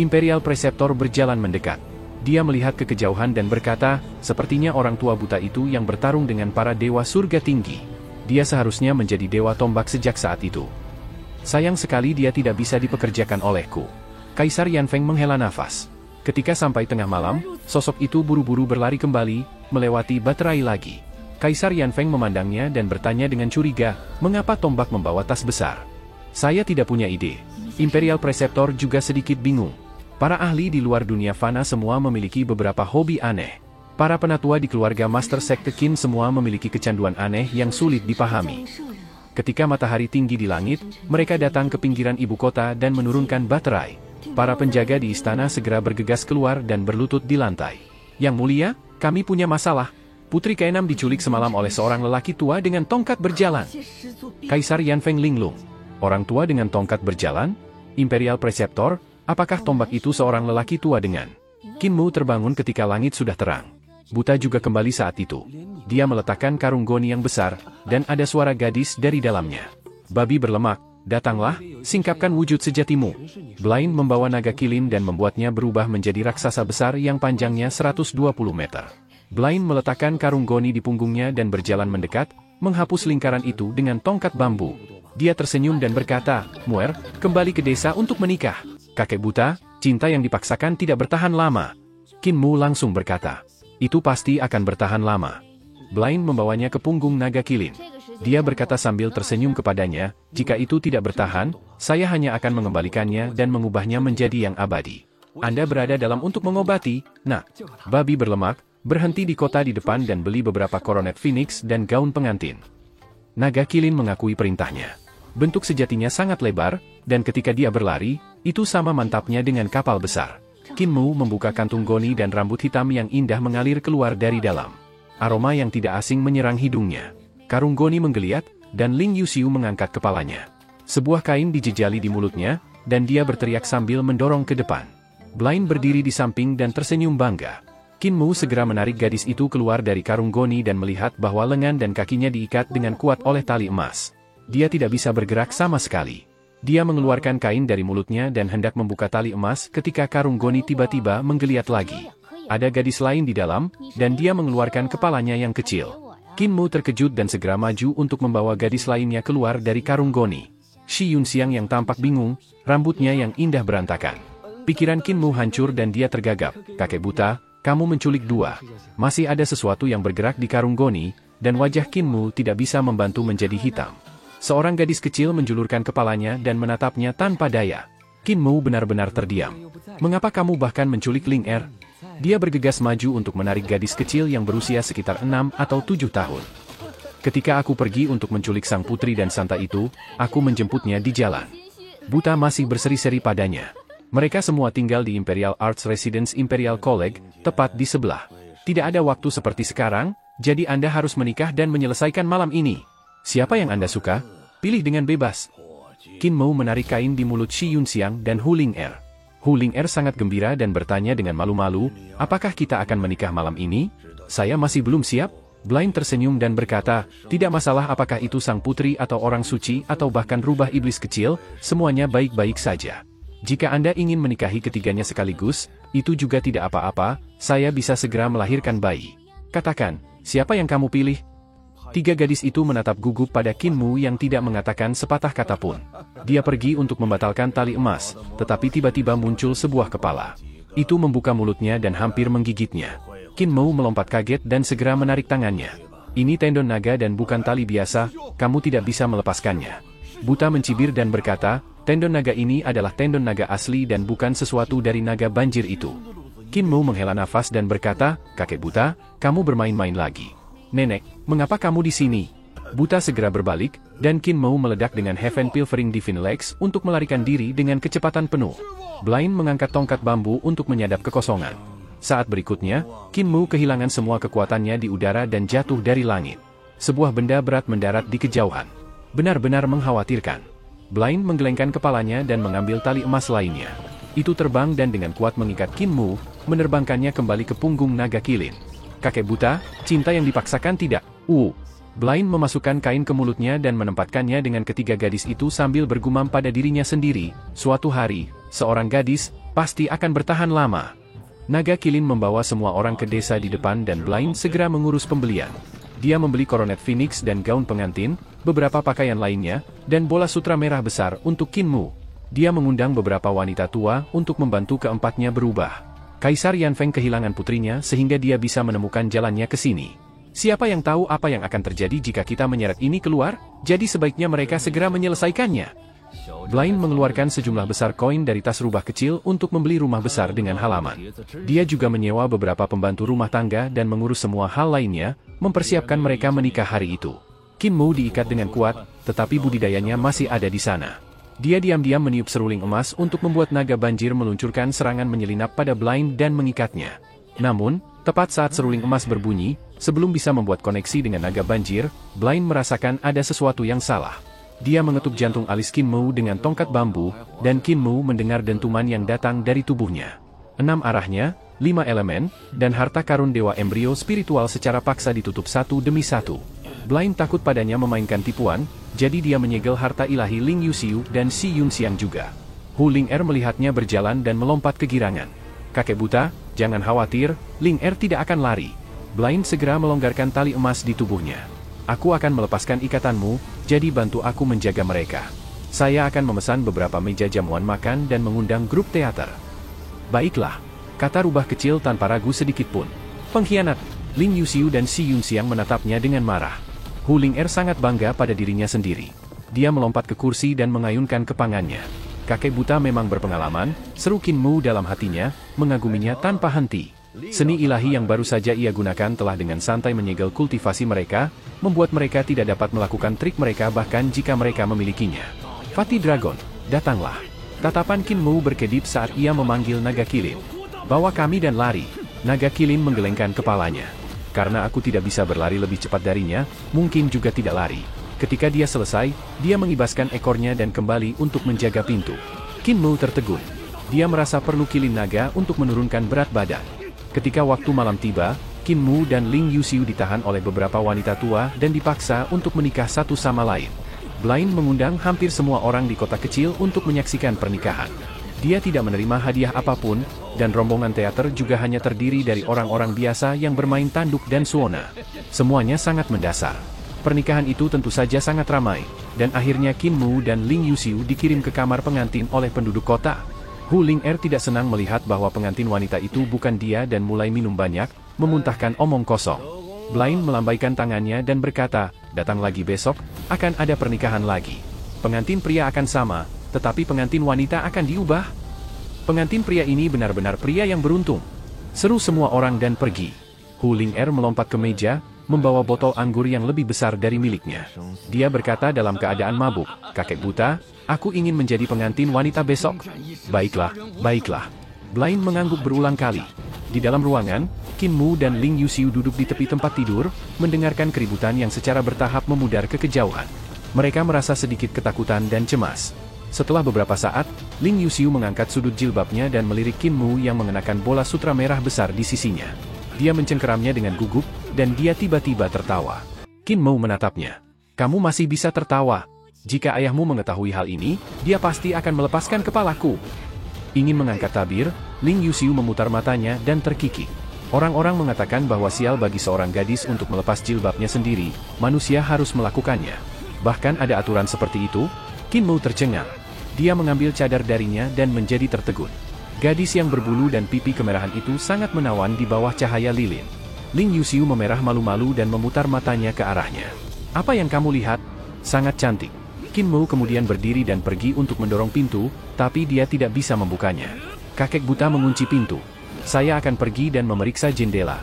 Imperial Preceptor berjalan mendekat. Dia melihat ke kejauhan dan berkata, sepertinya orang tua buta itu yang bertarung dengan para dewa surga tinggi. Dia seharusnya menjadi dewa tombak sejak saat itu. Sayang sekali dia tidak bisa dipekerjakan olehku. Kaisar Yanfeng menghela nafas. Ketika sampai tengah malam, sosok itu buru-buru berlari kembali, melewati baterai lagi. Kaisar Yanfeng memandangnya dan bertanya dengan curiga, mengapa tombak membawa tas besar? Saya tidak punya ide. Imperial Preceptor juga sedikit bingung. Para ahli di luar dunia fana semua memiliki beberapa hobi aneh. Para penatua di keluarga Master Sekte Qin semua memiliki kecanduan aneh yang sulit dipahami. Ketika matahari tinggi di langit, mereka datang ke pinggiran ibu kota dan menurunkan baterai. Para penjaga di istana segera bergegas keluar dan berlutut di lantai. Yang mulia, kami punya masalah. Putri ke-6 diculik semalam oleh seorang lelaki tua dengan tongkat berjalan. Kaisar Yanfeng linglung. Orang tua dengan tongkat berjalan? Imperial Preceptor? Apakah tombak itu seorang lelaki tua dengan? Qin Mu terbangun ketika langit sudah terang. Buta juga kembali saat itu. Dia meletakkan karung goni yang besar, dan ada suara gadis dari dalamnya. Babi berlemak, datanglah, singkapkan wujud sejatimu. Blind membawa naga kilin dan membuatnya berubah menjadi raksasa besar yang panjangnya 120 meter. Blind meletakkan karung goni di punggungnya dan berjalan mendekat, menghapus lingkaran itu dengan tongkat bambu. Dia tersenyum dan berkata, Muer, kembali ke desa untuk menikah. Kakek buta, cinta yang dipaksakan tidak bertahan lama. Qin Mu langsung berkata, itu pasti akan bertahan lama. Blind membawanya ke punggung naga kilin. Dia berkata sambil tersenyum kepadanya, jika itu tidak bertahan, saya hanya akan mengembalikannya dan mengubahnya menjadi yang abadi. Anda berada dalam untuk mengobati, nak. Babi berlemak, berhenti di kota di depan dan beli beberapa koronet Phoenix dan gaun pengantin. Naga kilin mengakui perintahnya. Bentuk sejatinya sangat lebar, dan ketika dia berlari, itu sama mantapnya dengan kapal besar. Qin Mu membuka kantung goni dan rambut hitam yang indah mengalir keluar dari dalam. Aroma yang tidak asing menyerang hidungnya. Karung goni menggeliat, dan Ling Yuxiu mengangkat kepalanya. Sebuah kain dijejali di mulutnya, dan dia berteriak sambil mendorong ke depan. Blind berdiri di samping dan tersenyum bangga. Qin Mu segera menarik gadis itu keluar dari karung goni dan melihat bahwa lengan dan kakinya diikat dengan kuat oleh tali emas. Dia tidak bisa bergerak sama sekali. Dia mengeluarkan kain dari mulutnya dan hendak membuka tali emas ketika karung goni tiba-tiba menggeliat lagi. Ada gadis lain di dalam, dan dia mengeluarkan kepalanya yang kecil. Qin Mu terkejut dan segera maju untuk membawa gadis lainnya keluar dari karung goni. Shi Yunxiang yang tampak bingung, rambutnya yang indah berantakan. Pikiran Qin Mu hancur dan dia tergagap. Kakek buta, kamu menculik dua. Masih ada sesuatu yang bergerak di karung goni, dan wajah Qin Mu tidak bisa membantu menjadi hitam. Seorang gadis kecil menjulurkan kepalanya dan menatapnya tanpa daya. Qin Mu benar-benar terdiam. Mengapa kamu bahkan menculik Ling Er? Dia bergegas maju untuk menarik gadis kecil yang berusia sekitar 6 atau 7 tahun. Ketika aku pergi untuk menculik sang putri dan santa itu, aku menjemputnya di jalan. Buta masih berseri-seri padanya. Mereka semua tinggal di Imperial Arts Residence Imperial College, tepat di sebelah. Tidak ada waktu seperti sekarang, jadi Anda harus menikah dan menyelesaikan malam ini. Siapa yang Anda suka? Pilih dengan bebas. Qin Mu menarik kain di mulut Shi Yunxiang dan Hu Ling Er. Hu Ling Er sangat gembira dan bertanya dengan malu-malu, apakah kita akan menikah malam ini? Saya masih belum siap. Blind tersenyum dan berkata, tidak masalah apakah itu sang putri atau orang suci atau bahkan rubah iblis kecil, semuanya baik-baik saja. Jika Anda ingin menikahi ketiganya sekaligus, itu juga tidak apa-apa, saya bisa segera melahirkan bayi. Katakan, siapa yang kamu pilih? Tiga gadis itu menatap gugup pada Qin Mu yang tidak mengatakan sepatah kata pun. Dia pergi untuk membatalkan tali emas, tetapi tiba-tiba muncul sebuah kepala. Itu membuka mulutnya dan hampir menggigitnya. Qin Mu melompat kaget dan segera menarik tangannya. Ini tendon naga dan bukan tali biasa, kamu tidak bisa melepaskannya. Buta mencibir dan berkata, tendon naga ini adalah tendon naga asli dan bukan sesuatu dari naga banjir itu. Qin Mu menghela nafas dan berkata, kakek buta, kamu bermain-main lagi. Nenek, mengapa kamu di sini? Buta segera berbalik, dan Qin Mu meledak dengan Heaven Pilfering Divine Legs untuk melarikan diri dengan kecepatan penuh. Blind mengangkat tongkat bambu untuk menyadap kekosongan. Saat berikutnya, Qin Mu kehilangan semua kekuatannya di udara dan jatuh dari langit. Sebuah benda berat mendarat di kejauhan. Benar-benar mengkhawatirkan. Blind menggelengkan kepalanya dan mengambil tali emas lainnya. Itu terbang dan dengan kuat mengikat Qin Mu, menerbangkannya kembali ke punggung naga kilin. Kakek buta, cinta yang dipaksakan tidak. Blind memasukkan kain ke mulutnya dan menempatkannya dengan ketiga gadis itu sambil bergumam pada dirinya sendiri, suatu hari, seorang gadis, pasti akan bertahan lama. Naga kilin membawa semua orang ke desa di depan dan Blind segera mengurus pembelian. Dia membeli koronet Phoenix dan gaun pengantin, beberapa pakaian lainnya, dan bola sutra merah besar untuk Qin Mu. Dia mengundang beberapa wanita tua untuk membantu keempatnya berubah. Kaisar Yanfeng kehilangan putrinya sehingga dia bisa menemukan jalannya ke sini. Siapa yang tahu apa yang akan terjadi jika kita menyeret ini keluar? Jadi sebaiknya mereka segera menyelesaikannya. Blind mengeluarkan sejumlah besar koin dari tas rubah kecil untuk membeli rumah besar dengan halaman. Dia juga menyewa beberapa pembantu rumah tangga dan mengurus semua hal lainnya, mempersiapkan mereka menikah hari itu. Qin Mu diikat dengan kuat, tetapi budidayanya masih ada di sana. Dia diam-diam meniup seruling emas untuk membuat naga banjir meluncurkan serangan menyelinap pada Blind dan mengikatnya. Namun, tepat saat seruling emas berbunyi, sebelum bisa membuat koneksi dengan naga banjir, Blind merasakan ada sesuatu yang salah. Dia mengetuk jantung alis Qin Mu dengan tongkat bambu, dan Qin Mu mendengar dentuman yang datang dari tubuhnya. 6 arahnya, 5 elemen, dan harta karun dewa embrio spiritual secara paksa ditutup satu demi satu. Blind takut padanya memainkan tipuan, jadi dia menyegel harta ilahi Ling Yuxiu dan Shi Yunxiang juga. Hu Ling Er melihatnya berjalan dan melompat kegirangan. Kakek buta, jangan khawatir, Ling Er tidak akan lari. Blind segera melonggarkan tali emas di tubuhnya. Aku akan melepaskan ikatanmu, jadi bantu aku menjaga mereka. Saya akan memesan beberapa meja jamuan makan dan mengundang grup teater. Baiklah, kata rubah kecil tanpa ragu sedikitpun. Pengkhianat, Ling Yuxiu dan Shi Yunxiang menatapnya dengan marah. Hu Ling Er sangat bangga pada dirinya sendiri. Dia melompat ke kursi dan mengayunkan kepangannya. Kakek buta memang berpengalaman, seru Qin Mu dalam hatinya, mengaguminya tanpa henti. Seni ilahi yang baru saja ia gunakan telah dengan santai menyegel kultivasi mereka, membuat mereka tidak dapat melakukan trik mereka bahkan jika mereka memilikinya. Fatih Dragon, datanglah. Tatapan Qin Mu berkedip saat ia memanggil naga kilin. Bawa kami dan lari. Naga kilin menggelengkan kepalanya. Karena aku tidak bisa berlari lebih cepat darinya, mungkin juga tidak lari. Ketika dia selesai, dia mengibaskan ekornya dan kembali untuk menjaga pintu. Qin Mu tertegun. Dia merasa perlu kilin naga untuk menurunkan berat badan. Ketika waktu malam tiba, Qin Mu dan Ling Yuxiu ditahan oleh beberapa wanita tua dan dipaksa untuk menikah satu sama lain. Blind mengundang hampir semua orang di kota kecil untuk menyaksikan pernikahan. Dia tidak menerima hadiah apapun, dan rombongan teater juga hanya terdiri dari orang-orang biasa yang bermain tanduk dan suona. Semuanya sangat mendasar. Pernikahan itu tentu saja sangat ramai, dan akhirnya Qin Mu dan Ling Yuxiu dikirim ke kamar pengantin oleh penduduk kota. Hu Ling'er tidak senang melihat bahwa pengantin wanita itu bukan dia dan mulai minum banyak, memuntahkan omong kosong. Blind melambaikan tangannya dan berkata, datang lagi besok, akan ada pernikahan lagi. Pengantin pria akan sama, tetapi pengantin wanita akan diubah. Pengantin pria ini benar-benar pria yang beruntung. Seru semua orang dan pergi. Hu Ling'er melompat ke meja, membawa botol anggur yang lebih besar dari miliknya. Dia berkata dalam keadaan mabuk, kakek buta, aku ingin menjadi pengantin wanita besok. Baiklah, baiklah. Blind mengangguk berulang kali. Di dalam ruangan, Qin Mu dan Ling Yuxiu duduk di tepi tempat tidur, mendengarkan keributan yang secara bertahap memudar ke kejauhan. Mereka merasa sedikit ketakutan dan cemas. Setelah beberapa saat, Ling Yuxiu mengangkat sudut jilbabnya dan melirik Qin Mu yang mengenakan bola sutra merah besar di sisinya. Dia mencengkeramnya dengan gugup, dan dia tiba-tiba tertawa. Qin Mu menatapnya. Kamu masih bisa tertawa. Jika ayahmu mengetahui hal ini, dia pasti akan melepaskan kepalaku. Ingin mengangkat tabir, Ling Yuxiu memutar matanya dan terkikik. Orang-orang mengatakan bahwa sial bagi seorang gadis untuk melepas jilbabnya sendiri, manusia harus melakukannya. Bahkan ada aturan seperti itu. Qin Mu tercengang. Dia mengambil cadar darinya dan menjadi tertegun. Gadis yang berbulu dan pipi kemerahan itu sangat menawan di bawah cahaya lilin. Ling Yuxiu memerah malu-malu dan memutar matanya ke arahnya. Apa yang kamu lihat? Sangat cantik. Qin Mu kemudian berdiri dan pergi untuk mendorong pintu, tapi dia tidak bisa membukanya. Kakek buta mengunci pintu. Saya akan pergi dan memeriksa jendela.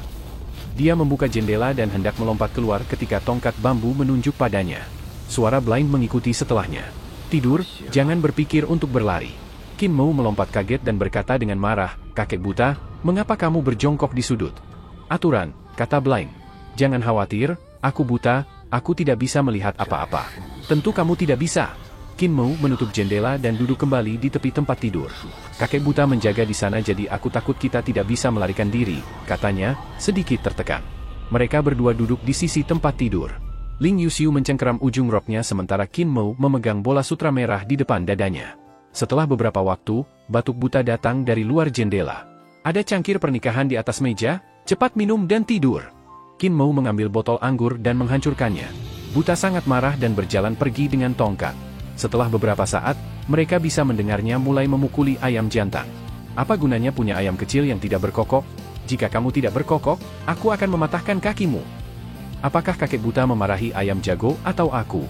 Dia membuka jendela dan hendak melompat keluar ketika tongkat bambu menunjuk padanya. Suara Blind mengikuti setelahnya. Tidur, jangan berpikir untuk berlari. Qin Mu melompat kaget dan berkata dengan marah, kakek buta, mengapa kamu berjongkok di sudut? Aturan, kata Blind. Jangan khawatir, aku buta, aku tidak bisa melihat apa-apa. Tentu kamu tidak bisa. Qin Mu menutup jendela dan duduk kembali di tepi tempat tidur. Kakek buta menjaga di sana jadi aku takut kita tidak bisa melarikan diri, katanya, sedikit tertekan. Mereka berdua duduk di sisi tempat tidur. Ling Yuxiu mencengkeram ujung roknya sementara Qin Mu memegang bola sutra merah di depan dadanya. Setelah beberapa waktu, batuk buta datang dari luar jendela. Ada cangkir pernikahan di atas meja, cepat minum dan tidur. Qin Mu mengambil botol anggur dan menghancurkannya. Buta sangat marah dan berjalan pergi dengan tongkat. Setelah beberapa saat, mereka bisa mendengarnya mulai memukuli ayam jantan. Apa gunanya punya ayam kecil yang tidak berkokok? Jika kamu tidak berkokok, aku akan mematahkan kakimu. Apakah kakek buta memarahi ayam jago atau aku?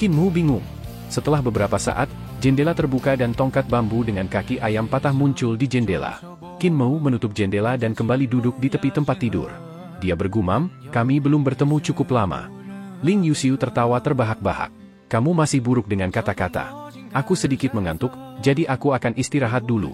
Qin Mu bingung. Setelah beberapa saat, jendela terbuka dan tongkat bambu dengan kaki ayam patah muncul di jendela. Qin Mu menutup jendela dan kembali duduk di tepi tempat tidur. Dia bergumam, kami belum bertemu cukup lama. Ling Yuxiu tertawa terbahak-bahak. Kamu masih buruk dengan kata-kata. Aku sedikit mengantuk, jadi aku akan istirahat dulu.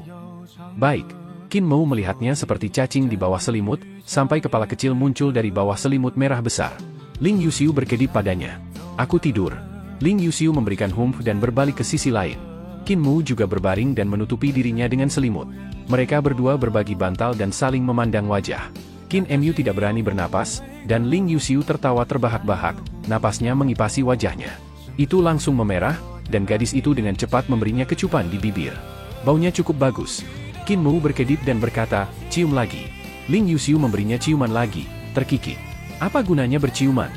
Baik. Qin Mu melihatnya seperti cacing di bawah selimut, sampai kepala kecil muncul dari bawah selimut merah besar. Ling Yuxiu berkedip padanya. Aku tidur. Ling Yuxiu memberikan humph dan berbalik ke sisi lain. Qin Mu juga berbaring dan menutupi dirinya dengan selimut. Mereka berdua berbagi bantal dan saling memandang wajah. Qin Mu tidak berani bernapas, dan Ling Yuxiu tertawa terbahak-bahak, napasnya mengipasi wajahnya. Itu langsung memerah, dan gadis itu dengan cepat memberinya kecupan di bibir. Baunya cukup bagus. Qin Mu berkedip dan berkata, cium lagi. Ling Yuxiu memberinya ciuman lagi, terkikik. Apa gunanya berciuman?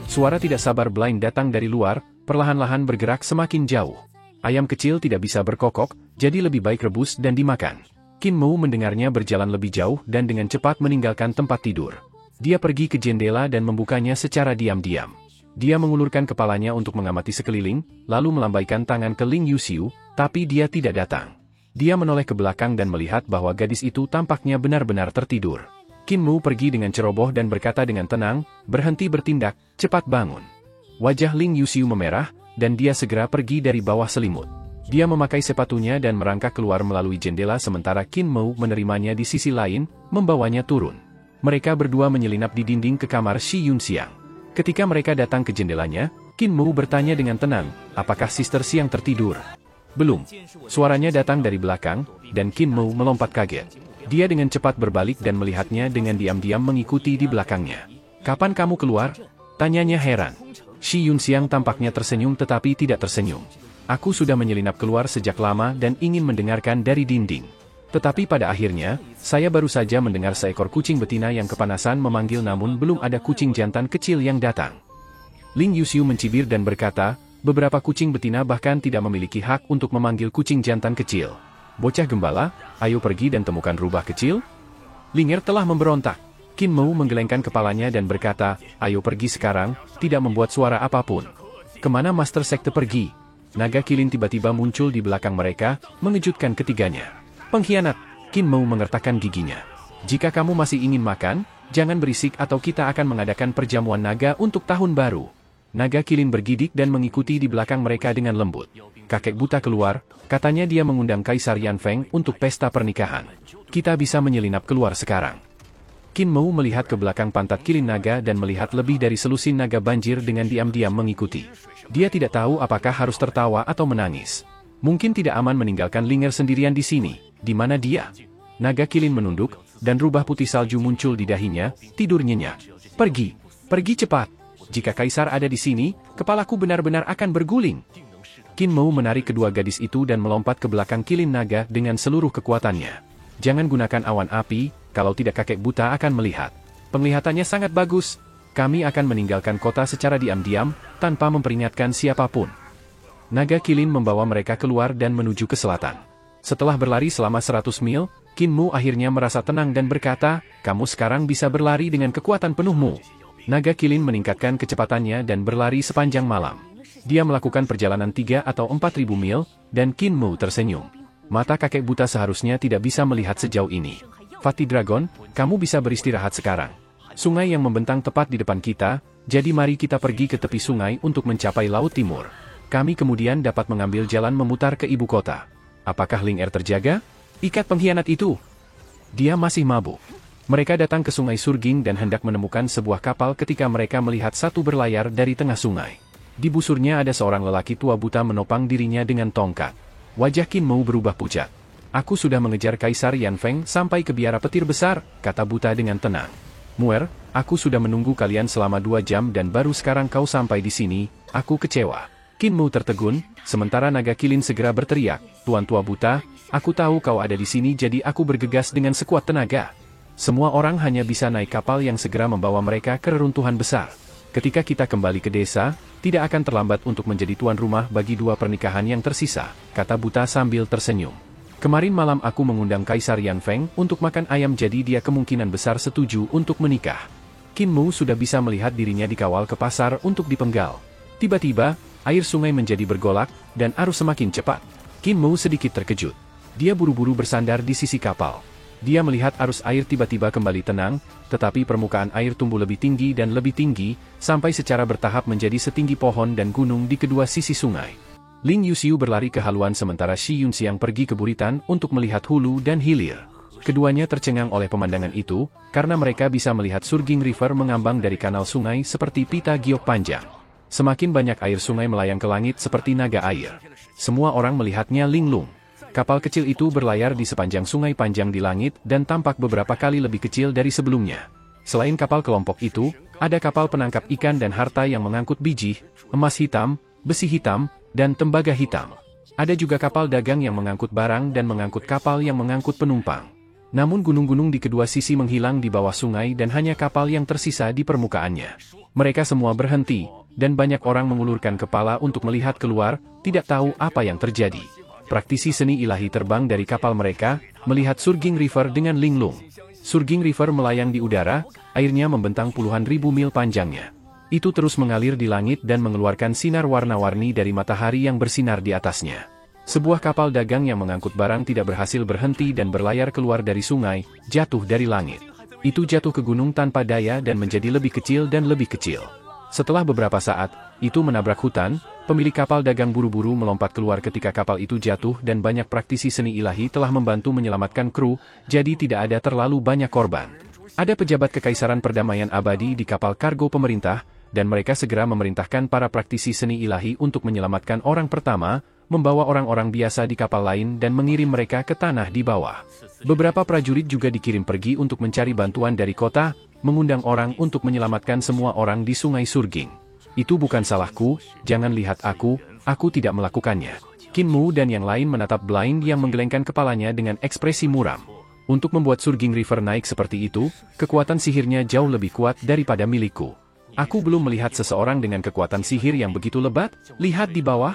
Suara tidak sabar Blind datang dari luar, perlahan-lahan bergerak semakin jauh. Ayam kecil tidak bisa berkokok, jadi lebih baik rebus dan dimakan. Qin Mu mendengarnya berjalan lebih jauh dan dengan cepat meninggalkan tempat tidur. Dia pergi ke jendela dan membukanya secara diam-diam. Dia mengulurkan kepalanya untuk mengamati sekeliling, lalu melambaikan tangan ke Ling Yuxiu, tapi dia tidak datang. Dia menoleh ke belakang dan melihat bahwa gadis itu tampaknya benar-benar tertidur. Qin Mu pergi dengan ceroboh dan berkata dengan tenang, berhenti bertindak, cepat bangun. Wajah Ling Yuxiu memerah, dan dia segera pergi dari bawah selimut. Dia memakai sepatunya dan merangkak keluar melalui jendela sementara Qin Mu menerimanya di sisi lain, membawanya turun. Mereka berdua menyelinap di dinding ke kamar Shi Yunxiang. Ketika mereka datang ke jendelanya, Qin Mu bertanya dengan tenang, apakah Sister Xiang tertidur? Belum. Suaranya datang dari belakang, dan Qin Mu melompat kaget. Dia dengan cepat berbalik dan melihatnya dengan diam-diam mengikuti di belakangnya. Kapan kamu keluar? Tanyanya heran. Shi Yunxiang tampaknya tersenyum tetapi tidak tersenyum. Aku sudah menyelinap keluar sejak lama dan ingin mendengarkan dari dinding. Tetapi pada akhirnya, saya baru saja mendengar seekor kucing betina yang kepanasan memanggil namun belum ada kucing jantan kecil yang datang. Ling Yuxiu mencibir dan berkata, beberapa kucing betina bahkan tidak memiliki hak untuk memanggil kucing jantan kecil. Bocah gembala, ayo pergi dan temukan rubah kecil. Linger telah memberontak. Qin Mou menggelengkan kepalanya dan berkata, ayo pergi sekarang, tidak membuat suara apapun. Kemana Master Sekte pergi? Naga kilin tiba-tiba muncul di belakang mereka, mengejutkan ketiganya. Pengkhianat, Qin Mou mengertakkan giginya. Jika kamu masih ingin makan, jangan berisik atau kita akan mengadakan perjamuan naga untuk tahun baru. Naga kilin bergidik dan mengikuti di belakang mereka dengan lembut. Kakek buta keluar, katanya dia mengundang Kaisar Yan Feng untuk pesta pernikahan. Kita bisa menyelinap keluar sekarang. Qin Mou melihat ke belakang pantat kilin naga dan melihat lebih dari selusin naga banjir dengan diam-diam mengikuti. Dia tidak tahu apakah harus tertawa atau menangis. Mungkin tidak aman meninggalkan Linger sendirian di sini. Di mana dia? Naga kilin menunduk, dan rubah putih salju muncul di dahinya, tidur nyenyak. Pergi, pergi cepat. Jika Kaisar ada di sini, kepalaku benar-benar akan berguling. Qin Mou menarik kedua gadis itu dan melompat ke belakang kilin naga dengan seluruh kekuatannya. Jangan gunakan awan api, kalau tidak kakek buta akan melihat. Penglihatannya sangat bagus. Kami akan meninggalkan kota secara diam-diam, tanpa memperingatkan siapapun. Naga kilin membawa mereka keluar dan menuju ke selatan. Setelah berlari selama 100 mil, Qin Mou akhirnya merasa tenang dan berkata, kamu sekarang bisa berlari dengan kekuatan penuhmu. Naga kilin meningkatkan kecepatannya dan berlari sepanjang malam. Dia melakukan perjalanan 3 atau 4.000 mil, dan Qin Mou tersenyum. Mata kakek buta seharusnya tidak bisa melihat sejauh ini. Fatih Dragon, kamu bisa beristirahat sekarang. Sungai yang membentang tepat di depan kita, jadi mari kita pergi ke tepi sungai untuk mencapai Laut Timur. Kami kemudian dapat mengambil jalan memutar ke ibu kota. Apakah Ling Er terjaga? Ikat pengkhianat itu. Dia masih mabuk. Mereka datang ke Sungai Surging dan hendak menemukan sebuah kapal ketika mereka melihat satu berlayar dari tengah sungai. Di busurnya ada seorang lelaki tua buta menopang dirinya dengan tongkat. Wajah Qin Mou berubah pucat. Aku sudah mengejar Kaisar Yan Feng sampai ke biara petir besar, kata buta dengan tenang. Muer, aku sudah menunggu kalian selama 2 jam dan baru sekarang kau sampai di sini, aku kecewa. Qin Mou tertegun, sementara naga kilin segera berteriak, Tuan tua buta, aku tahu kau ada di sini jadi aku bergegas dengan sekuat tenaga. Semua orang hanya bisa naik kapal yang segera membawa mereka ke reruntuhan besar. Ketika kita kembali ke desa, tidak akan terlambat untuk menjadi tuan rumah bagi 2 pernikahan yang tersisa, kata buta sambil tersenyum. Kemarin malam aku mengundang Kaisar Yan Feng untuk makan ayam jadi dia kemungkinan besar setuju untuk menikah. Qin Mou sudah bisa melihat dirinya dikawal ke pasar untuk dipenggal. Tiba-tiba, air sungai menjadi bergolak, dan arus semakin cepat. Qin Mou sedikit terkejut. Dia buru-buru bersandar di sisi kapal. Dia melihat arus air tiba-tiba kembali tenang, tetapi permukaan air tumbuh lebih tinggi dan lebih tinggi, sampai secara bertahap menjadi setinggi pohon dan gunung di kedua sisi sungai. Ling Yuxiu berlari ke haluan sementara Shi Yunxiang pergi ke buritan untuk melihat hulu dan hilir. Keduanya tercengang oleh pemandangan itu, karena mereka bisa melihat Surging River mengambang dari kanal sungai seperti pita giok panjang. Semakin banyak air sungai melayang ke langit seperti naga air. Semua orang melihatnya linglung. Kapal kecil itu berlayar di sepanjang sungai panjang di langit dan tampak beberapa kali lebih kecil dari sebelumnya. Selain kapal kelompok itu, ada kapal penangkap ikan dan harta yang mengangkut biji, emas hitam, besi hitam, dan tembaga hitam. Ada juga kapal dagang yang mengangkut barang dan mengangkut kapal yang mengangkut penumpang. Namun gunung-gunung di kedua sisi menghilang di bawah sungai dan hanya kapal yang tersisa di permukaannya. Mereka semua berhenti, dan banyak orang mengulurkan kepala untuk melihat keluar, tidak tahu apa yang terjadi. Praktisi seni ilahi terbang dari kapal mereka, melihat Surging River dengan linglung. Surging River melayang di udara, airnya membentang puluhan ribu mil panjangnya. Itu terus mengalir di langit dan mengeluarkan sinar warna-warni dari matahari yang bersinar di atasnya. Sebuah kapal dagang yang mengangkut barang tidak berhasil berhenti dan berlayar keluar dari sungai, jatuh dari langit. Itu jatuh ke gunung tanpa daya dan menjadi lebih kecil dan lebih kecil. Setelah beberapa saat, itu menabrak hutan, pemilik kapal dagang buru-buru melompat keluar ketika kapal itu jatuh dan banyak praktisi seni ilahi telah membantu menyelamatkan kru, jadi tidak ada terlalu banyak korban. Ada pejabat kekaisaran perdamaian abadi di kapal kargo pemerintah, dan mereka segera memerintahkan para praktisi seni ilahi untuk menyelamatkan orang pertama, membawa orang-orang biasa di kapal lain dan mengirim mereka ke tanah di bawah. Beberapa prajurit juga dikirim pergi untuk mencari bantuan dari kota, mengundang orang untuk menyelamatkan semua orang di Sungai Surging. Itu bukan salahku, jangan lihat aku tidak melakukannya. Qin Mu dan yang lain menatap Blind yang menggelengkan kepalanya dengan ekspresi muram. Untuk membuat Surging River naik seperti itu, kekuatan sihirnya jauh lebih kuat daripada milikku. Aku belum melihat seseorang dengan kekuatan sihir yang begitu lebat, lihat di bawah.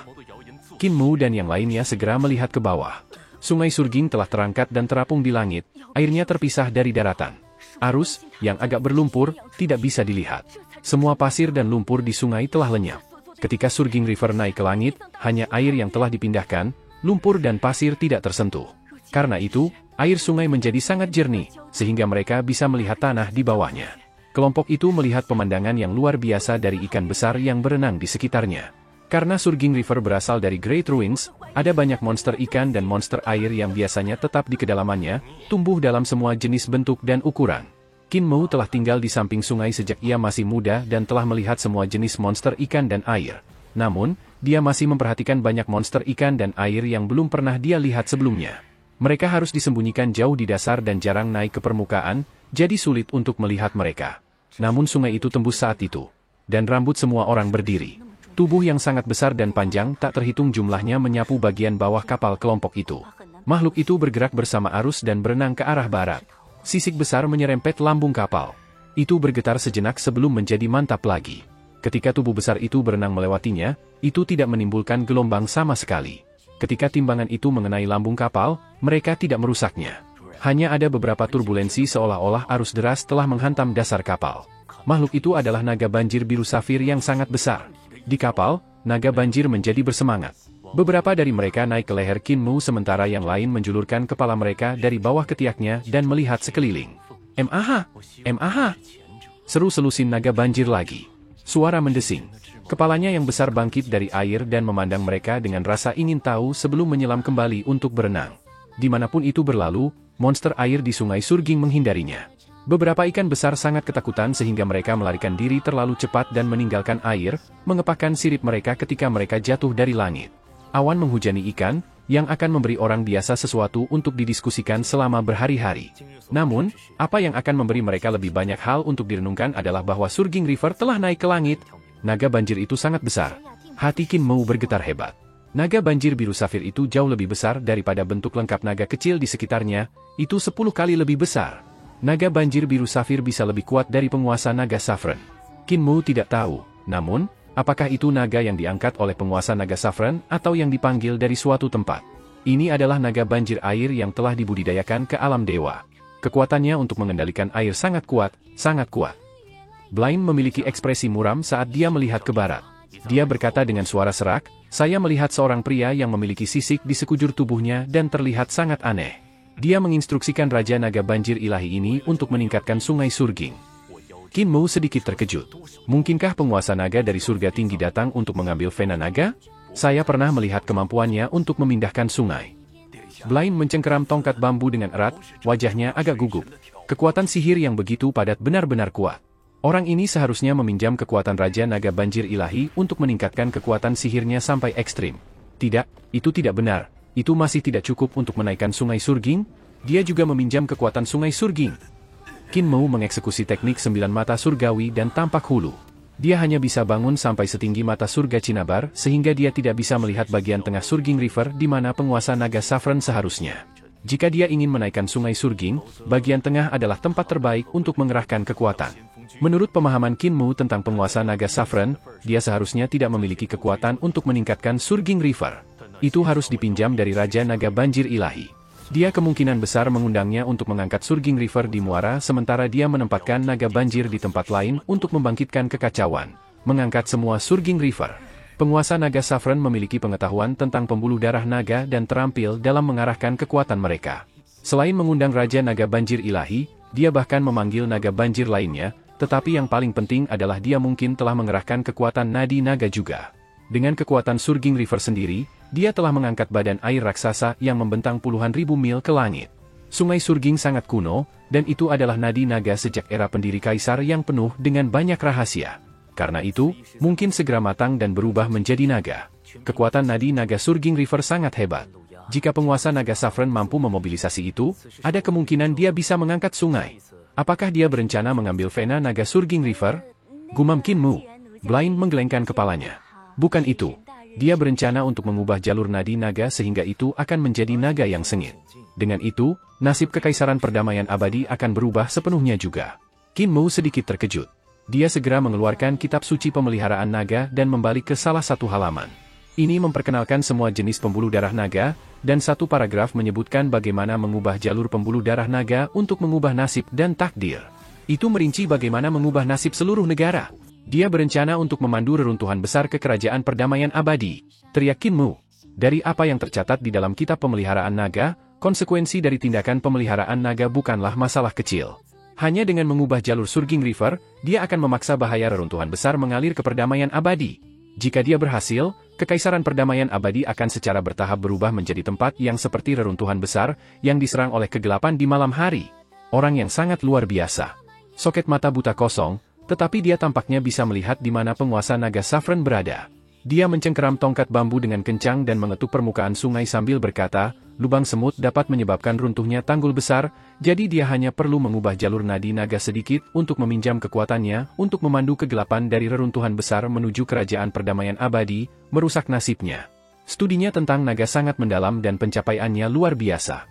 Qin Mu dan yang lainnya segera melihat ke bawah. Sungai Surging telah terangkat dan terapung di langit, airnya terpisah dari daratan. Arus, yang agak berlumpur, tidak bisa dilihat. Semua pasir dan lumpur di sungai telah lenyap. Ketika Surging River naik ke langit, hanya air yang telah dipindahkan, lumpur dan pasir tidak tersentuh. Karena itu, air sungai menjadi sangat jernih, sehingga mereka bisa melihat tanah di bawahnya. Kelompok itu melihat pemandangan yang luar biasa dari ikan besar yang berenang di sekitarnya. Karena Surging River berasal dari Great Ruins, ada banyak monster ikan dan monster air yang biasanya tetap di kedalamannya, tumbuh dalam semua jenis bentuk dan ukuran. Qin Mu telah tinggal di samping sungai sejak ia masih muda dan telah melihat semua jenis monster ikan dan air. Namun, dia masih memperhatikan banyak monster ikan dan air yang belum pernah dia lihat sebelumnya. Mereka harus disembunyikan jauh di dasar dan jarang naik ke permukaan, jadi sulit untuk melihat mereka. Namun sungai itu tembus saat itu. Dan rambut semua orang berdiri. Tubuh yang sangat besar dan panjang tak terhitung jumlahnya menyapu bagian bawah kapal kelompok itu. Makhluk itu bergerak bersama arus dan berenang ke arah barat. Sisik besar menyerempet lambung kapal. Itu bergetar sejenak sebelum menjadi mantap lagi. Ketika tubuh besar itu berenang melewatinya, itu tidak menimbulkan gelombang sama sekali. Ketika timbangan itu mengenai lambung kapal, mereka tidak merusaknya. Hanya ada beberapa turbulensi seolah-olah arus deras telah menghantam dasar kapal. Makhluk itu adalah naga banjir biru safir yang sangat besar. Di kapal, naga banjir menjadi bersemangat. Beberapa dari mereka naik ke leher Qin Mu sementara yang lain menjulurkan kepala mereka dari bawah ketiaknya dan melihat sekeliling. "MAH! MAH!" Seru selusin naga banjir lagi. Suara mendesing. Kepalanya yang besar bangkit dari air dan memandang mereka dengan rasa ingin tahu sebelum menyelam kembali untuk berenang. Dimanapun itu berlalu, monster air di sungai Surging menghindarinya. Beberapa ikan besar sangat ketakutan sehingga mereka melarikan diri terlalu cepat dan meninggalkan air, mengepakkan sirip mereka ketika mereka jatuh dari langit. Awan menghujani ikan, yang akan memberi orang biasa sesuatu untuk didiskusikan selama berhari-hari. Namun, apa yang akan memberi mereka lebih banyak hal untuk direnungkan adalah bahwa Surging River telah naik ke langit. Naga banjir itu sangat besar. Hati Qin Mu bergetar hebat. Naga banjir biru safir itu jauh lebih besar daripada bentuk lengkap naga kecil di sekitarnya, itu 10 kali lebih besar. Naga banjir biru safir bisa lebih kuat dari penguasa naga Saffron. Qin Mu tidak tahu, namun, apakah itu naga yang diangkat oleh penguasa naga Saffron atau yang dipanggil dari suatu tempat? Ini adalah naga banjir air yang telah dibudidayakan ke alam dewa. Kekuatannya untuk mengendalikan air sangat kuat, sangat kuat. Blind memiliki ekspresi muram saat dia melihat ke barat. Dia berkata dengan suara serak, "Saya melihat seorang pria yang memiliki sisik di sekujur tubuhnya dan terlihat sangat aneh." Dia menginstruksikan Raja Naga Banjir Ilahi ini untuk meningkatkan sungai Surging. Qin Mu sedikit terkejut. Mungkinkah penguasa naga dari surga tinggi datang untuk mengambil vena naga? Saya pernah melihat kemampuannya untuk memindahkan sungai. Blind mencengkeram tongkat bambu dengan erat, wajahnya agak gugup. Kekuatan sihir yang begitu padat benar-benar kuat. Orang ini seharusnya meminjam kekuatan Raja Naga Banjir Ilahi untuk meningkatkan kekuatan sihirnya sampai ekstrim. Tidak, itu tidak benar. Itu masih tidak cukup untuk menaikkan sungai Surging. Dia juga meminjam kekuatan sungai Surging. Qin Mu mengeksekusi teknik 9 mata surgawi dan tampak hulu. Dia hanya bisa bangun sampai setinggi mata surga Cinnabar sehingga dia tidak bisa melihat bagian tengah Surging River di mana penguasa naga Saffron seharusnya. Jika dia ingin menaikkan sungai Surging, bagian tengah adalah tempat terbaik untuk mengerahkan kekuatan. Menurut pemahaman Qin Mu tentang penguasa naga Saffron, dia seharusnya tidak memiliki kekuatan untuk meningkatkan Surging River. Itu harus dipinjam dari Raja Naga Banjir Ilahi. Dia kemungkinan besar mengundangnya untuk mengangkat Surging River di muara sementara dia menempatkan naga banjir di tempat lain untuk membangkitkan kekacauan. Mengangkat semua Surging River. Penguasa naga Saffron memiliki pengetahuan tentang pembuluh darah naga dan terampil dalam mengarahkan kekuatan mereka. Selain mengundang Raja Naga Banjir Ilahi, dia bahkan memanggil naga banjir lainnya, tetapi yang paling penting adalah dia mungkin telah mengerahkan kekuatan nadi naga juga. Dengan kekuatan Surging River sendiri, dia telah mengangkat badan air raksasa yang membentang puluhan ribu mil ke langit. Sungai Surging sangat kuno, dan itu adalah nadi naga sejak era pendiri kaisar yang penuh dengan banyak rahasia. Karena itu, mungkin segera matang dan berubah menjadi naga. Kekuatan nadi naga Surging River sangat hebat. Jika penguasa naga Saffron mampu memobilisasi itu, ada kemungkinan dia bisa mengangkat sungai. Apakah dia berencana mengambil vena naga Surging River? Gumam Qin Mu. Blind menggelengkan kepalanya. Bukan itu. Dia berencana untuk mengubah jalur nadi naga sehingga itu akan menjadi naga yang sengit. Dengan itu, nasib kekaisaran perdamaian abadi akan berubah sepenuhnya juga. Qin Mu sedikit terkejut. Dia segera mengeluarkan kitab suci pemeliharaan naga dan membalik ke salah satu halaman. Ini memperkenalkan semua jenis pembuluh darah naga, dan satu paragraf menyebutkan bagaimana mengubah jalur pembuluh darah naga untuk mengubah nasib dan takdir. Itu merinci bagaimana mengubah nasib seluruh negara. Dia berencana untuk memandu reruntuhan besar ke kerajaan perdamaian abadi, teriak Qin Mu. Dari apa yang tercatat di dalam kitab pemeliharaan naga, konsekuensi dari tindakan pemeliharaan naga bukanlah masalah kecil. Hanya dengan mengubah jalur Surging River, dia akan memaksa bahaya reruntuhan besar mengalir ke perdamaian abadi. Jika dia berhasil, kekaisaran perdamaian abadi akan secara bertahap berubah menjadi tempat yang seperti reruntuhan besar, yang diserang oleh kegelapan di malam hari. Orang yang sangat luar biasa. Soket mata buta kosong, tetapi dia tampaknya bisa melihat di mana penguasa naga Saffron berada. Dia mencengkeram tongkat bambu dengan kencang dan mengetuk permukaan sungai sambil berkata, lubang semut dapat menyebabkan runtuhnya tanggul besar, jadi dia hanya perlu mengubah jalur nadi naga sedikit untuk meminjam kekuatannya untuk memandu kegelapan dari reruntuhan besar menuju kerajaan perdamaian abadi, merusak nasibnya. Studinya tentang naga sangat mendalam dan pencapaiannya luar biasa.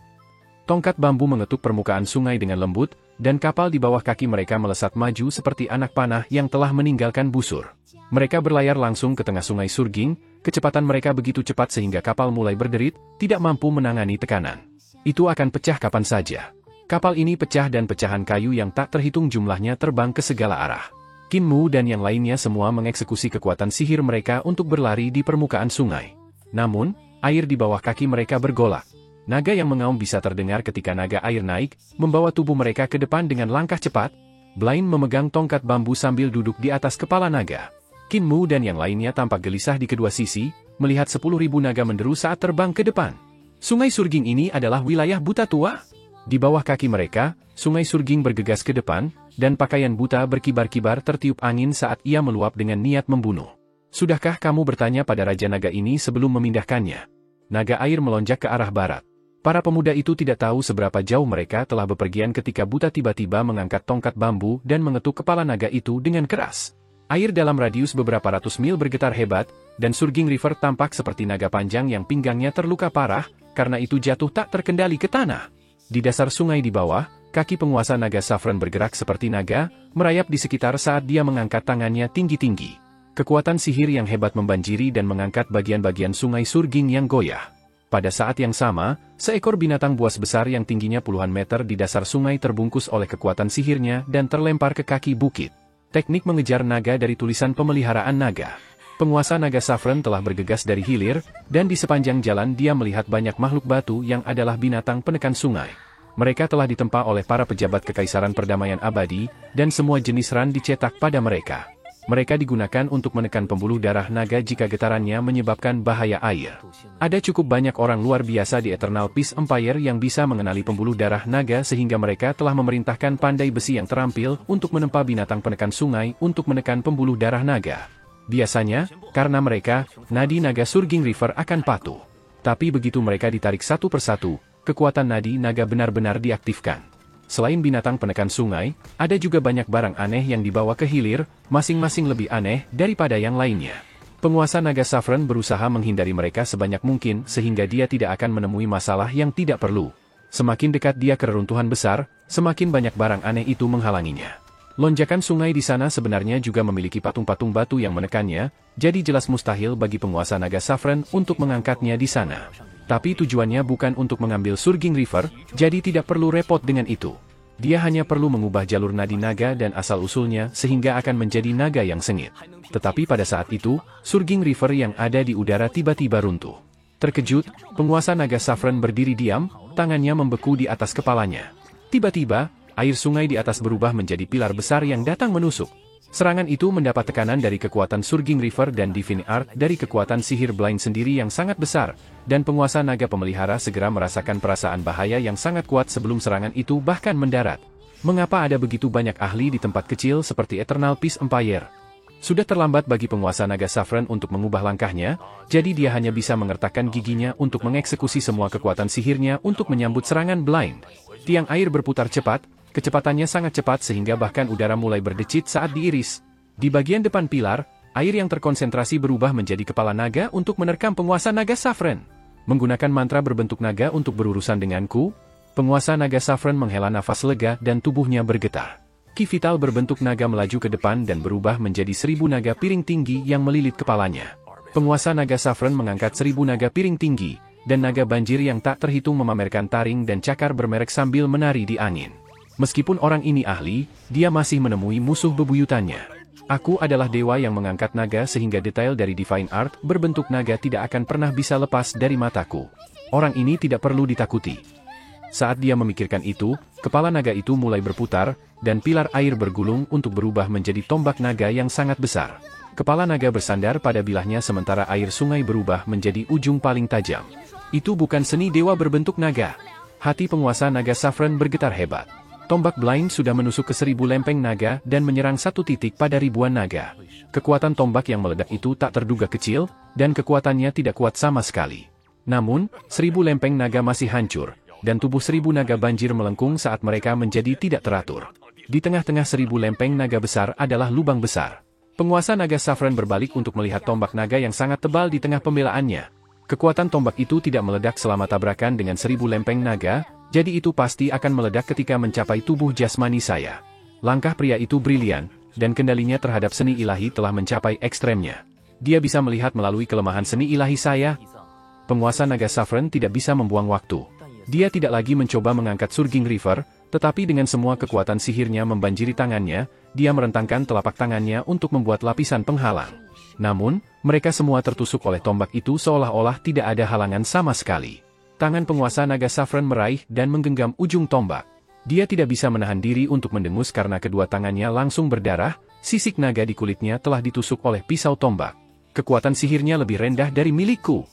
Tongkat bambu mengetuk permukaan sungai dengan lembut, dan kapal di bawah kaki mereka melesat maju seperti anak panah yang telah meninggalkan busur. Mereka berlayar langsung ke tengah sungai Surging, kecepatan mereka begitu cepat sehingga kapal mulai berderit, tidak mampu menangani tekanan. Itu akan pecah kapan saja. Kapal ini pecah dan pecahan kayu yang tak terhitung jumlahnya terbang ke segala arah. Qin Mu dan yang lainnya semua mengeksekusi kekuatan sihir mereka untuk berlari di permukaan sungai. Namun, air di bawah kaki mereka bergolak. Naga yang mengaum bisa terdengar ketika naga air naik, membawa tubuh mereka ke depan dengan langkah cepat. Blind memegang tongkat bambu sambil duduk di atas kepala naga. Qin Mu dan yang lainnya tampak gelisah di kedua sisi, melihat 10.000 naga menderu saat terbang ke depan. Sungai Surging ini adalah wilayah buta tua. Di bawah kaki mereka, sungai Surging bergegas ke depan, dan pakaian buta berkibar-kibar tertiup angin saat ia meluap dengan niat membunuh. Sudahkah kamu bertanya pada Raja Naga ini sebelum memindahkannya? Naga air melonjak ke arah barat. Para pemuda itu tidak tahu seberapa jauh mereka telah bepergian ketika buta tiba-tiba mengangkat tongkat bambu dan mengetuk kepala naga itu dengan keras. Air dalam radius beberapa ratus mil bergetar hebat, dan Surging River tampak seperti naga panjang yang pinggangnya terluka parah, karena itu jatuh tak terkendali ke tanah. Di dasar sungai di bawah, kaki penguasa naga Saffron bergerak seperti naga, merayap di sekitar saat dia mengangkat tangannya tinggi-tinggi. Kekuatan sihir yang hebat membanjiri dan mengangkat bagian-bagian sungai Surging yang goyah. Pada saat yang sama, seekor binatang buas besar yang tingginya puluhan meter di dasar sungai terbungkus oleh kekuatan sihirnya dan terlempar ke kaki bukit. Teknik mengejar naga dari tulisan pemeliharaan naga. Penguasa naga Saffron telah bergegas dari hilir, dan di sepanjang jalan dia melihat banyak makhluk batu yang adalah binatang penekan sungai. Mereka telah ditempa oleh para pejabat kekaisaran perdamaian abadi, dan semua jenis ran dicetak pada mereka. Mereka digunakan untuk menekan pembuluh darah naga jika getarannya menyebabkan bahaya air. Ada cukup banyak orang luar biasa di Eternal Peace Empire yang bisa mengenali pembuluh darah naga sehingga mereka telah memerintahkan pandai besi yang terampil untuk menempa binatang penekan sungai untuk menekan pembuluh darah naga. Biasanya, karena mereka, nadi naga Surging River akan patuh. Tapi begitu mereka ditarik satu persatu, kekuatan nadi naga benar-benar diaktifkan. Selain binatang penekan sungai, ada juga banyak barang aneh yang dibawa ke hilir, masing-masing lebih aneh daripada yang lainnya. Penguasa naga Saffron berusaha menghindari mereka sebanyak mungkin sehingga dia tidak akan menemui masalah yang tidak perlu. Semakin dekat dia ke reruntuhan besar, semakin banyak barang aneh itu menghalanginya. Lonjakan sungai di sana sebenarnya juga memiliki patung-patung batu yang menekannya, jadi jelas mustahil bagi penguasa naga Saffron untuk mengangkatnya di sana. Tapi tujuannya bukan untuk mengambil Surging River, jadi tidak perlu repot dengan itu. Dia hanya perlu mengubah jalur nadi naga dan asal-usulnya sehingga akan menjadi naga yang sengit. Tetapi pada saat itu, Surging River yang ada di udara tiba-tiba runtuh. Terkejut, penguasa naga Saffron berdiri diam, tangannya membeku di atas kepalanya. Tiba-tiba, air sungai di atas berubah menjadi pilar besar yang datang menusuk. Serangan itu mendapat tekanan dari kekuatan Surging River dan Divine Art dari kekuatan sihir Blind sendiri yang sangat besar, dan penguasa naga pemelihara segera merasakan perasaan bahaya yang sangat kuat sebelum serangan itu bahkan mendarat. Mengapa ada begitu banyak ahli di tempat kecil seperti Eternal Peace Empire? Sudah terlambat bagi penguasa naga Saffron untuk mengubah langkahnya, jadi dia hanya bisa mengertakkan giginya untuk mengeksekusi semua kekuatan sihirnya untuk menyambut serangan Blind. Tiang air berputar cepat, kecepatannya sangat cepat sehingga bahkan udara mulai berdecit saat diiris. Di bagian depan pilar, Air yang terkonsentrasi berubah menjadi kepala naga untuk menerkam penguasa naga Saffron. Menggunakan mantra berbentuk naga untuk berurusan denganku, penguasa naga Saffron menghela nafas lega dan tubuhnya bergetar. Ki vital berbentuk naga melaju ke depan dan berubah menjadi 1000 naga piring tinggi yang melilit kepalanya. Penguasa naga Saffron mengangkat 1000 naga piring tinggi, dan naga banjir yang tak terhitung memamerkan taring dan cakar bermerek sambil menari di angin. Meskipun orang ini ahli, dia masih menemui musuh bebuyutannya. Aku adalah dewa yang mengangkat naga sehingga detail dari Divine Art berbentuk naga tidak akan pernah bisa lepas dari mataku. Orang ini tidak perlu ditakuti. Saat dia memikirkan itu, kepala naga itu mulai berputar, dan pilar air bergulung untuk berubah menjadi tombak naga yang sangat besar. Kepala naga bersandar pada bilahnya sementara air sungai berubah menjadi ujung paling tajam. Itu bukan seni dewa berbentuk naga. Hati penguasa naga Saffron bergetar hebat. Tombak Blind sudah menusuk ke 1000 lempeng naga dan menyerang satu titik pada ribuan naga. Kekuatan tombak yang meledak itu tak terduga kecil, dan kekuatannya tidak kuat sama sekali. Namun, 1000 lempeng naga masih hancur, dan tubuh 1000 naga banjir melengkung saat mereka menjadi tidak teratur. Di tengah-tengah 1000 lempeng naga besar adalah lubang besar. Penguasa naga Saffron berbalik untuk melihat tombak naga yang sangat tebal di tengah pembelaannya. Kekuatan tombak itu tidak meledak selama tabrakan dengan 1000 lempeng naga, jadi itu pasti akan meledak ketika mencapai tubuh jasmani saya. Langkah pria itu brilian, dan kendalinya terhadap seni ilahi telah mencapai ekstremnya. Dia bisa melihat melalui kelemahan seni ilahi saya. Penguasa naga Saffron tidak bisa membuang waktu. Dia tidak lagi mencoba mengangkat Surging River, tetapi dengan semua kekuatan sihirnya membanjiri tangannya, dia merentangkan telapak tangannya untuk membuat lapisan penghalang. Namun, mereka semua tertusuk oleh tombak itu seolah-olah tidak ada halangan sama sekali. Tangan penguasa naga Saffron meraih dan menggenggam ujung tombak. Dia tidak bisa menahan diri untuk mendengus karena kedua tangannya langsung berdarah, sisik naga di kulitnya telah ditusuk oleh pisau tombak. Kekuatan sihirnya lebih rendah dari milikku.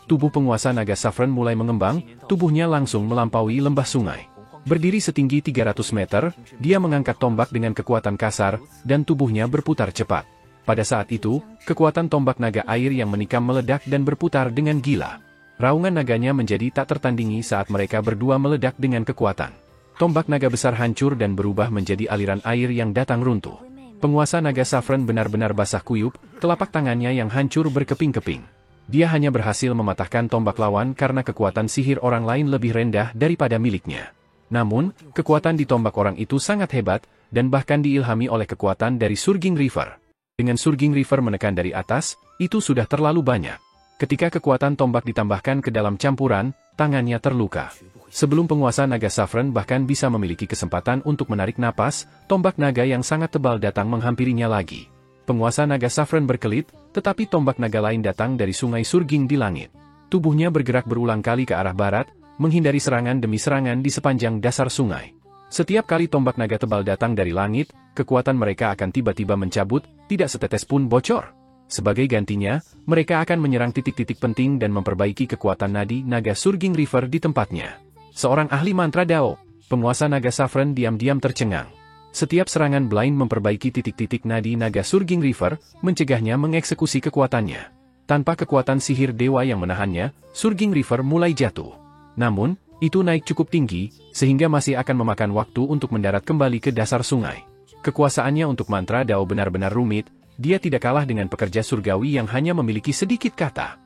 Tubuh penguasa naga Saffron mulai mengembang, tubuhnya langsung melampaui lembah sungai. Berdiri setinggi 300 meter, dia mengangkat tombak dengan kekuatan kasar, dan tubuhnya berputar cepat. Pada saat itu, kekuatan tombak naga air yang menikam meledak dan berputar dengan gila. Raungan naganya menjadi tak tertandingi saat mereka berdua meledak dengan kekuatan. Tombak naga besar hancur dan berubah menjadi aliran air yang datang runtuh. Penguasa naga Saffron benar-benar basah kuyup, telapak tangannya yang hancur berkeping-keping. Dia hanya berhasil mematahkan tombak lawan karena kekuatan sihir orang lain lebih rendah daripada miliknya. Namun, kekuatan di tombak orang itu sangat hebat, dan bahkan diilhami oleh kekuatan dari Surging River. Dengan Surging River menekan dari atas, itu sudah terlalu banyak. Ketika kekuatan tombak ditambahkan ke dalam campuran, tangannya terluka. Sebelum penguasa naga Saffron bahkan bisa memiliki kesempatan untuk menarik napas, tombak naga yang sangat tebal datang menghampirinya lagi. Penguasa naga Saffron berkelit, tetapi tombak naga lain datang dari sungai Surging di langit. Tubuhnya bergerak berulang kali ke arah barat, menghindari serangan demi serangan di sepanjang dasar sungai. Setiap kali tombak naga tebal datang dari langit, kekuatan mereka akan tiba-tiba mencabut, tidak setetes pun bocor. Sebagai gantinya, mereka akan menyerang titik-titik penting dan memperbaiki kekuatan nadi naga Surging River di tempatnya. Seorang ahli mantra Dao, penguasa naga Saffron diam-diam tercengang. Setiap serangan Blind memperbaiki titik-titik nadi naga Surging River, mencegahnya mengeksekusi kekuatannya. Tanpa kekuatan sihir dewa yang menahannya, Surging River mulai jatuh. Namun, itu naik cukup tinggi, sehingga masih akan memakan waktu untuk mendarat kembali ke dasar sungai. Kekuasaannya untuk mantra Dao benar-benar rumit. Dia tidak kalah dengan pekerja surgawi yang hanya memiliki sedikit kata.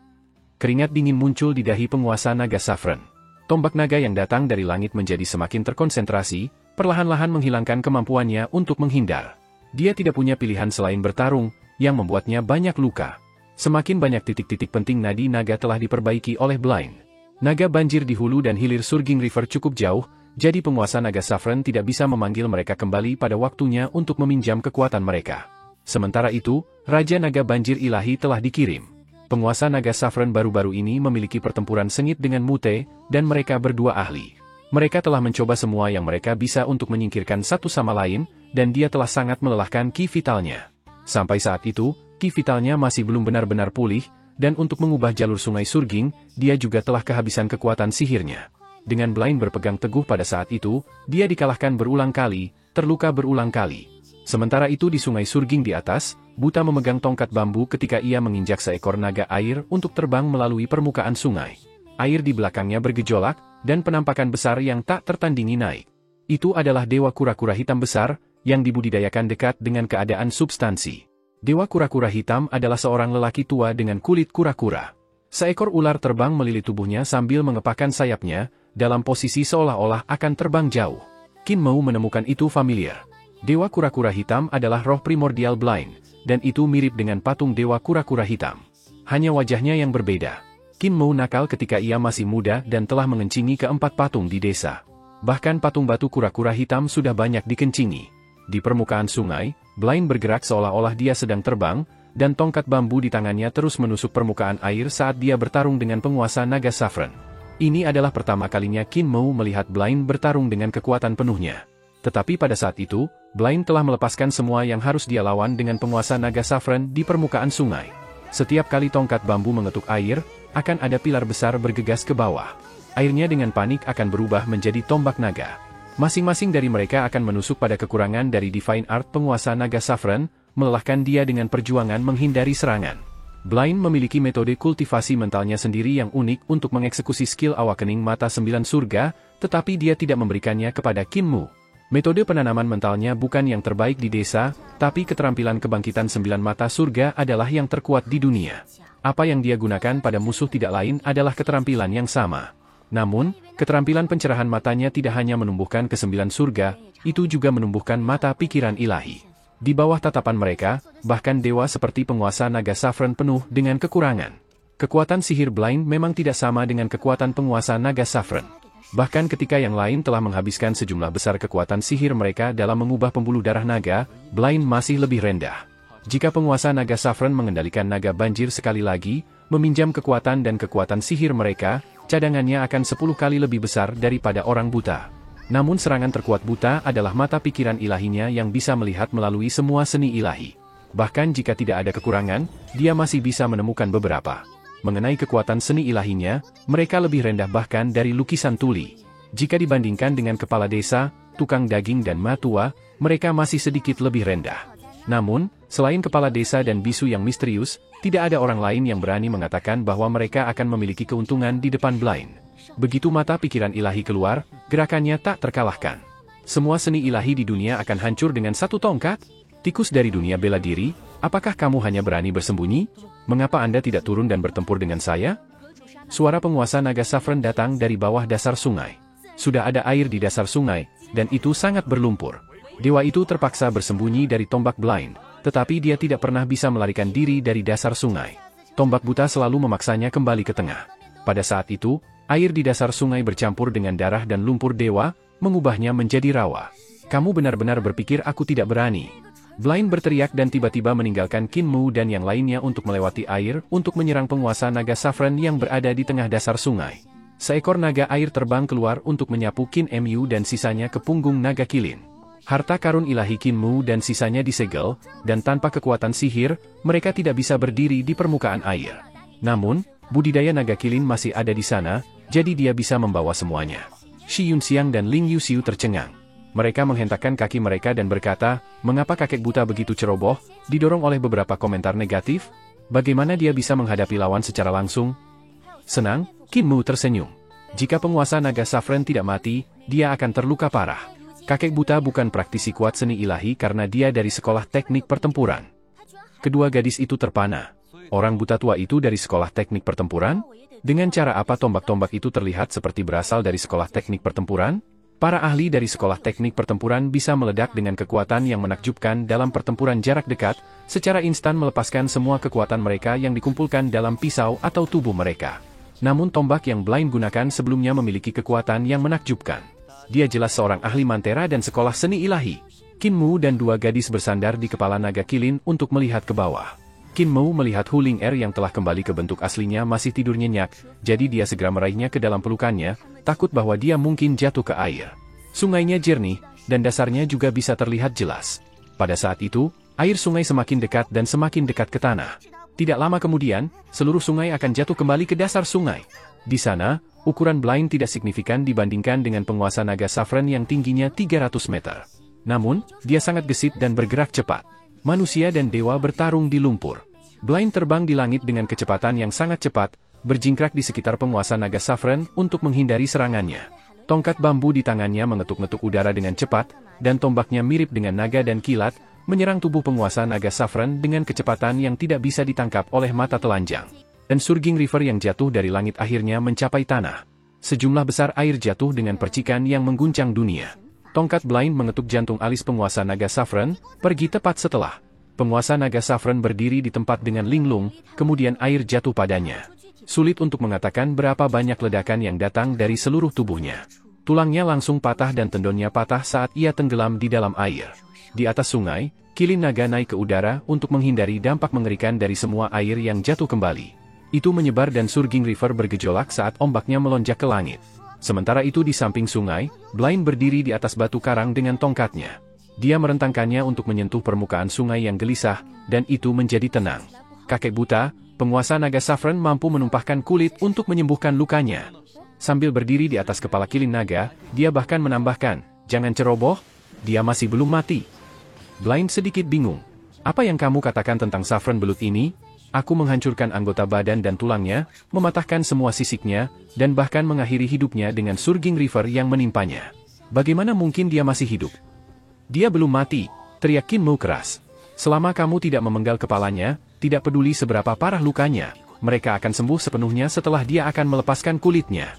Keringat dingin muncul di dahi penguasa naga Saffron. Tombak naga yang datang dari langit menjadi semakin terkonsentrasi, perlahan-lahan menghilangkan kemampuannya untuk menghindar. Dia tidak punya pilihan selain bertarung, yang membuatnya banyak luka. Semakin banyak titik-titik penting nadi naga telah diperbaiki oleh Blind. Naga banjir di hulu dan hilir Surging River cukup jauh, jadi penguasa naga Saffron tidak bisa memanggil mereka kembali pada waktunya untuk meminjam kekuatan mereka. Sementara itu, Raja Naga Banjir Ilahi telah dikirim. Penguasa Naga Saffron baru-baru ini memiliki pertempuran sengit dengan Mute, dan mereka berdua ahli. Mereka telah mencoba semua yang mereka bisa untuk menyingkirkan satu sama lain, dan dia telah sangat melelahkan ki vitalnya. Sampai saat itu, ki vitalnya masih belum benar-benar pulih, dan untuk mengubah jalur sungai Surging, dia juga telah kehabisan kekuatan sihirnya. Dengan Blind berpegang teguh pada saat itu, dia dikalahkan berulang kali, terluka berulang kali. Sementara itu di sungai Surging di atas, Buta memegang tongkat bambu ketika ia menginjak seekor naga air untuk terbang melalui permukaan sungai. Air di belakangnya bergejolak, dan penampakan besar yang tak tertandingi naik. Itu adalah dewa kura-kura hitam besar, yang dibudidayakan dekat dengan keadaan substansi. Dewa kura-kura hitam adalah seorang lelaki tua dengan kulit kura-kura. Seekor ular terbang melilit tubuhnya sambil mengepakkan sayapnya, dalam posisi seolah-olah akan terbang jauh. Qin Mou menemukan itu familiar. Dewa kura-kura hitam adalah roh primordial Blind, dan itu mirip dengan patung dewa kura-kura hitam. Hanya wajahnya yang berbeda. Qin Mou nakal ketika ia masih muda dan telah mengencingi keempat patung di desa. Bahkan patung batu kura-kura hitam sudah banyak dikencingi. Di permukaan sungai, Blind bergerak seolah-olah dia sedang terbang, dan tongkat bambu di tangannya terus menusuk permukaan air saat dia bertarung dengan penguasa naga Saffron. Ini adalah pertama kalinya Qin Mou melihat Blind bertarung dengan kekuatan penuhnya. Tetapi pada saat itu, Blind telah melepaskan semua yang harus dia lawan dengan penguasa naga Saffron di permukaan sungai. Setiap kali tongkat bambu mengetuk air, akan ada pilar besar bergegas ke bawah. Airnya dengan panik akan berubah menjadi tombak naga. Masing-masing dari mereka akan menusuk pada kekurangan dari Divine Art penguasa naga Saffron, melelahkan dia dengan perjuangan menghindari serangan. Blind memiliki metode kultivasi mentalnya sendiri yang unik untuk mengeksekusi skill awakening mata 9 surga, tetapi dia tidak memberikannya kepada Qin Mou. Metode penanaman mentalnya bukan yang terbaik di desa, tapi keterampilan kebangkitan 9 mata surga adalah yang terkuat di dunia. Apa yang dia gunakan pada musuh tidak lain adalah keterampilan yang sama. Namun, keterampilan pencerahan matanya tidak hanya menumbuhkan ke-9 surga, itu juga menumbuhkan mata pikiran ilahi. Di bawah tatapan mereka, bahkan dewa seperti penguasa naga Saffron penuh dengan kekurangan. Kekuatan sihir Blind memang tidak sama dengan kekuatan penguasa naga Saffron. Bahkan ketika yang lain telah menghabiskan sejumlah besar kekuatan sihir mereka dalam mengubah pembuluh darah naga, Blind masih lebih rendah. Jika penguasa naga Saffron mengendalikan naga banjir sekali lagi, meminjam kekuatan dan kekuatan sihir mereka, cadangannya akan 10 kali lebih besar daripada orang buta. Namun serangan terkuat buta adalah mata pikiran ilahinya yang bisa melihat melalui semua seni ilahi. Bahkan jika tidak ada kekurangan, dia masih bisa menemukan beberapa. Mengenai kekuatan seni ilahinya, mereka lebih rendah bahkan dari lukisan tuli. Jika dibandingkan dengan kepala desa, tukang daging dan matua, mereka masih sedikit lebih rendah. Namun, selain kepala desa dan bisu yang misterius, tidak ada orang lain yang berani mengatakan bahwa mereka akan memiliki keuntungan di depan Blind. Begitu mata pikiran ilahi keluar, gerakannya tak terkalahkan. Semua seni ilahi di dunia akan hancur dengan satu tongkat? Tikus dari dunia bela diri, apakah kamu hanya berani bersembunyi? Mengapa Anda tidak turun dan bertempur dengan saya? Suara penguasa naga Saffron datang dari bawah dasar sungai. Sudah ada air di dasar sungai, dan itu sangat berlumpur. Dewa itu terpaksa bersembunyi dari tombak Blind, tetapi dia tidak pernah bisa melarikan diri dari dasar sungai. Tombak buta selalu memaksanya kembali ke tengah. Pada saat itu, air di dasar sungai bercampur dengan darah dan lumpur dewa, mengubahnya menjadi rawa. Kamu benar-benar berpikir aku tidak berani? Blind berteriak dan tiba-tiba meninggalkan Qin Mou dan yang lainnya untuk melewati air untuk menyerang penguasa naga Saffron yang berada di tengah dasar sungai. Seekor naga air terbang keluar untuk menyapu Qin Mu dan sisanya ke punggung naga Qilin. Harta karun ilahi Qin Mou dan sisanya disegel, dan tanpa kekuatan sihir, mereka tidak bisa berdiri di permukaan air. Namun, budidaya naga Qilin masih ada di sana, jadi dia bisa membawa semuanya. Shi Yunxiang dan Ling Yuxiu tercengang. Mereka menghentakkan kaki mereka dan berkata, mengapa kakek buta begitu ceroboh? Didorong oleh beberapa komentar negatif, bagaimana dia bisa menghadapi lawan secara langsung? Senang, Qin Mou tersenyum. Jika penguasa naga Saffron tidak mati, dia akan terluka parah. Kakek buta bukan praktisi kuat seni ilahi karena dia dari sekolah teknik pertempuran. Kedua gadis itu terpana. Orang buta tua itu dari sekolah teknik pertempuran? Dengan cara apa tombak-tombak itu terlihat seperti berasal dari sekolah teknik pertempuran? Para ahli dari sekolah teknik pertempuran bisa meledak dengan kekuatan yang menakjubkan dalam pertempuran jarak dekat, secara instan melepaskan semua kekuatan mereka yang dikumpulkan dalam pisau atau tubuh mereka. Namun tombak yang Blind gunakan sebelumnya memiliki kekuatan yang menakjubkan. Dia jelas seorang ahli mantera dan sekolah seni ilahi. Qin Mou dan dua gadis bersandar di kepala naga Qilin untuk melihat ke bawah. Qin Mou melihat Hu Ling Er yang telah kembali ke bentuk aslinya masih tidur nyenyak, jadi dia segera meraihnya ke dalam pelukannya, takut bahwa dia mungkin jatuh ke air. Sungainya jernih, dan dasarnya juga bisa terlihat jelas. Pada saat itu, air sungai semakin dekat dan semakin dekat ke tanah. Tidak lama kemudian, seluruh sungai akan jatuh kembali ke dasar sungai. Di sana, ukuran Blind tidak signifikan dibandingkan dengan penguasa naga Saffron yang tingginya 300 meter. Namun, dia sangat gesit dan bergerak cepat. Manusia dan dewa bertarung di lumpur. Blind terbang di langit dengan kecepatan yang sangat cepat, berjingkrak di sekitar penguasa naga Saffron untuk menghindari serangannya. Tongkat bambu di tangannya mengetuk-ngetuk udara dengan cepat, dan tombaknya mirip dengan naga dan kilat, menyerang tubuh penguasa naga Saffron dengan kecepatan yang tidak bisa ditangkap oleh mata telanjang. Dan surging river yang jatuh dari langit akhirnya mencapai tanah. Sejumlah besar air jatuh dengan percikan yang mengguncang dunia. Tongkat Blind mengetuk jantung alis penguasa naga Saffron, pergi tepat setelah penguasa naga Saffron berdiri di tempat dengan linglung, kemudian air jatuh padanya. Sulit untuk mengatakan berapa banyak ledakan yang datang dari seluruh tubuhnya. Tulangnya langsung patah dan tendonnya patah saat ia tenggelam di dalam air. Di atas sungai, kilin naga naik ke udara untuk menghindari dampak mengerikan dari semua air yang jatuh kembali. Itu menyebar dan surging river bergejolak saat ombaknya melonjak ke langit. Sementara itu di samping sungai, Blind berdiri di atas batu karang dengan tongkatnya. Dia merentangkannya untuk menyentuh permukaan sungai yang gelisah, dan itu menjadi tenang. Kakek buta, penguasa naga Saffron mampu menumpahkan kulit untuk menyembuhkan lukanya. Sambil berdiri di atas kepala kilin naga, dia bahkan menambahkan, "Jangan ceroboh, dia masih belum mati." Blind sedikit bingung. "Apa yang kamu katakan tentang Saffron belut ini? Aku menghancurkan anggota badan dan tulangnya, mematahkan semua sisiknya, dan bahkan mengakhiri hidupnya dengan surging river yang menimpanya. Bagaimana mungkin dia masih hidup?" "Dia belum mati," teriak Qin Mu keras. "Selama kamu tidak memenggal kepalanya, tidak peduli seberapa parah lukanya, mereka akan sembuh sepenuhnya setelah dia akan melepaskan kulitnya."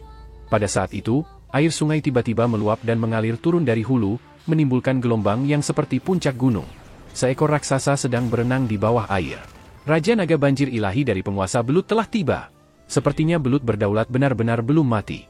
Pada saat itu, air sungai tiba-tiba meluap dan mengalir turun dari hulu, menimbulkan gelombang yang seperti puncak gunung. Seekor raksasa sedang berenang di bawah air. Raja Naga Banjir Ilahi dari penguasa belut telah tiba. Sepertinya belut berdaulat benar-benar belum mati.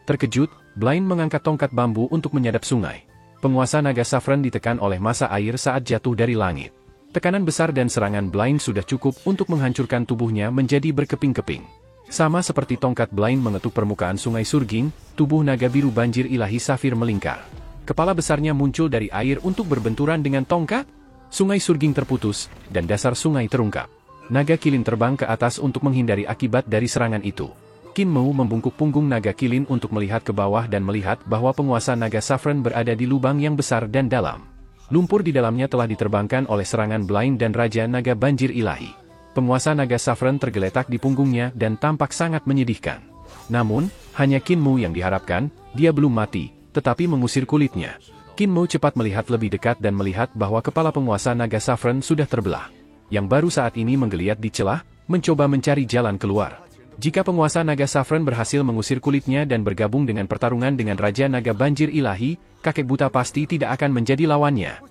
Terkejut, Blind mengangkat tongkat bambu untuk menyadap sungai. Penguasa Naga Saffron ditekan oleh massa air saat jatuh dari langit. Tekanan besar dan serangan Blind sudah cukup untuk menghancurkan tubuhnya menjadi berkeping-keping. Sama seperti tongkat Blind mengetuk permukaan sungai surging, tubuh naga biru banjir ilahi Safir melingkar. Kepala besarnya muncul dari air untuk berbenturan dengan tongkat. Sungai surging terputus, dan dasar sungai terungkap. Naga kilin terbang ke atas untuk menghindari akibat dari serangan itu. Qin Mu membungkuk punggung naga kilin untuk melihat ke bawah dan melihat bahwa penguasa naga Saffron berada di lubang yang besar dan dalam. Lumpur di dalamnya telah diterbangkan oleh serangan Blind dan Raja Naga Banjir Ilahi. Penguasa naga Saffron tergeletak di punggungnya dan tampak sangat menyedihkan. Namun, hanya Qin Mu yang diharapkan, dia belum mati, tetapi mengusir kulitnya. Qin Mu cepat melihat lebih dekat dan melihat bahwa kepala penguasa naga Saffron sudah terbelah. Yang baru saat ini menggeliat di celah, mencoba mencari jalan keluar. Jika penguasa naga Saffron berhasil mengusir kulitnya dan bergabung dengan pertarungan dengan Raja Naga Banjir Ilahi, kakek buta pasti tidak akan menjadi lawannya.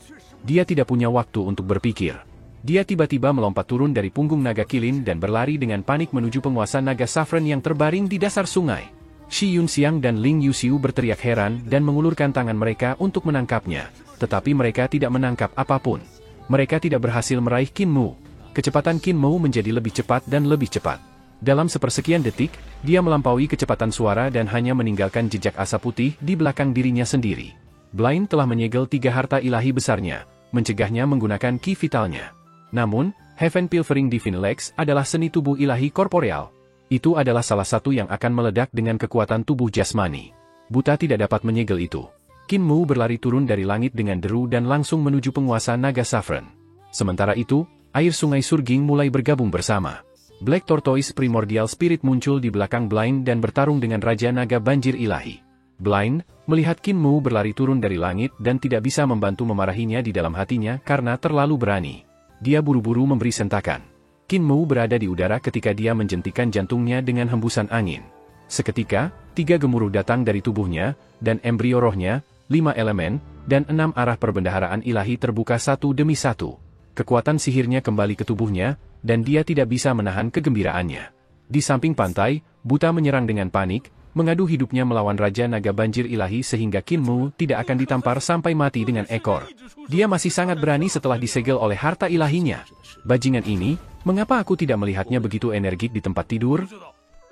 Dia tidak punya waktu untuk berpikir. Dia tiba-tiba melompat turun dari punggung naga kilin dan berlari dengan panik menuju penguasa naga Saffron yang terbaring di dasar sungai. Shi Yunxiang dan Ling Yuxiu berteriak heran dan mengulurkan tangan mereka untuk menangkapnya, tetapi mereka tidak menangkap apapun. Mereka tidak berhasil meraih Qin Mu. Kecepatan Qin Mu menjadi lebih cepat dan lebih cepat. Dalam sepersekian detik, dia melampaui kecepatan suara dan hanya meninggalkan jejak asap putih di belakang dirinya sendiri. Blind telah menyegel 3 harta ilahi besarnya, mencegahnya menggunakan ki vitalnya. Namun, Heaven Pilfering Divine Legs adalah seni tubuh ilahi korporeal. Itu adalah salah satu yang akan meledak dengan kekuatan tubuh jasmani. Buta tidak dapat menyegel itu. Qin Mu berlari turun dari langit dengan deru dan langsung menuju penguasa naga Saffron. Sementara itu, air sungai surging mulai bergabung bersama. Black Tortoise Primordial Spirit muncul di belakang Blind dan bertarung dengan Raja Naga Banjir Ilahi. Blind, melihat Qin Mu berlari turun dari langit dan tidak bisa membantu memarahinya di dalam hatinya karena terlalu berani. Dia buru-buru memberi sentakan. Qin Mu berada di udara ketika dia menjentikan jantungnya dengan hembusan angin. Seketika, 3 gemuruh datang dari tubuhnya, dan embrio rohnya, 5 elemen, dan 6 arah perbendaharaan ilahi terbuka satu demi satu. Kekuatan sihirnya kembali ke tubuhnya, dan dia tidak bisa menahan kegembiraannya. Di samping pantai, Buta menyerang dengan panik, mengadu hidupnya melawan Raja Naga Banjir Ilahi sehingga Qin Mu tidak akan ditampar sampai mati dengan ekor. Dia masih sangat berani setelah disegel oleh harta ilahinya. Bajingan ini, mengapa aku tidak melihatnya begitu energik di tempat tidur?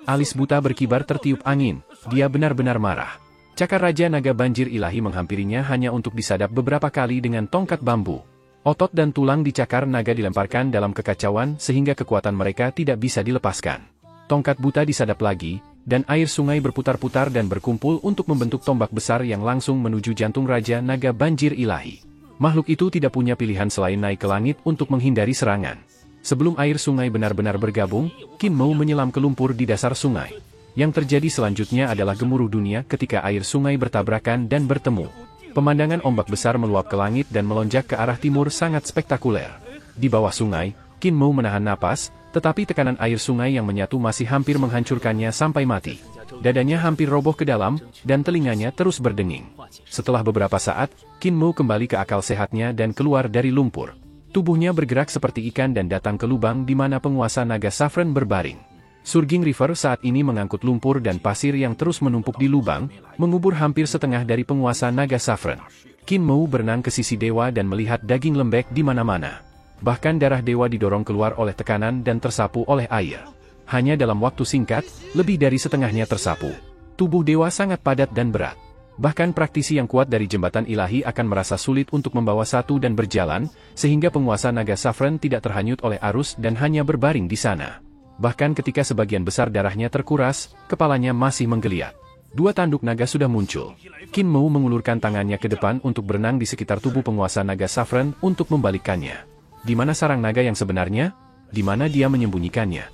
Alis Buta berkibar tertiup angin, dia benar-benar marah. Cakar Raja Naga Banjir Ilahi menghampirinya hanya untuk disadap beberapa kali dengan tongkat bambu. Otot dan tulang di cakar naga dilemparkan dalam kekacauan sehingga kekuatan mereka tidak bisa dilepaskan. Tongkat Buta disadap lagi, dan air sungai berputar-putar dan berkumpul untuk membentuk tombak besar yang langsung menuju jantung Raja Naga Banjir Ilahi. Makhluk itu tidak punya pilihan selain naik ke langit untuk menghindari serangan. Sebelum air sungai benar-benar bergabung, Qin Mu menyelam ke lumpur di dasar sungai. Yang terjadi selanjutnya adalah gemuruh dunia ketika air sungai bertabrakan dan bertemu. Pemandangan ombak besar meluap ke langit dan melonjak ke arah timur sangat spektakuler. Di bawah sungai, Qin Mo menahan napas, tetapi tekanan air sungai yang menyatu masih hampir menghancurkannya sampai mati. Dadanya hampir roboh ke dalam, dan telinganya terus berdenging. Setelah beberapa saat, Qin Mo kembali ke akal sehatnya dan keluar dari lumpur. Tubuhnya bergerak seperti ikan dan datang ke lubang di mana penguasa naga Saffron berbaring. Surging River saat ini mengangkut lumpur dan pasir yang terus menumpuk di lubang, mengubur hampir setengah dari penguasa naga Saffron. Qin Mo berenang ke sisi dewa dan melihat daging lembek di mana-mana. Bahkan darah dewa didorong keluar oleh tekanan dan tersapu oleh air. Hanya dalam waktu singkat, lebih dari setengahnya tersapu. Tubuh dewa sangat padat dan berat. Bahkan praktisi yang kuat dari jembatan ilahi akan merasa sulit untuk membawa satu dan berjalan, sehingga penguasa naga Saffron tidak terhanyut oleh arus dan hanya berbaring di sana. Bahkan ketika sebagian besar darahnya terkuras, kepalanya masih menggeliat. Dua tanduk naga sudah muncul. Qin Mo mengulurkan tangannya ke depan untuk berenang di sekitar tubuh penguasa naga Saffron untuk membalikkannya. Di mana sarang naga yang sebenarnya? Di mana dia menyembunyikannya?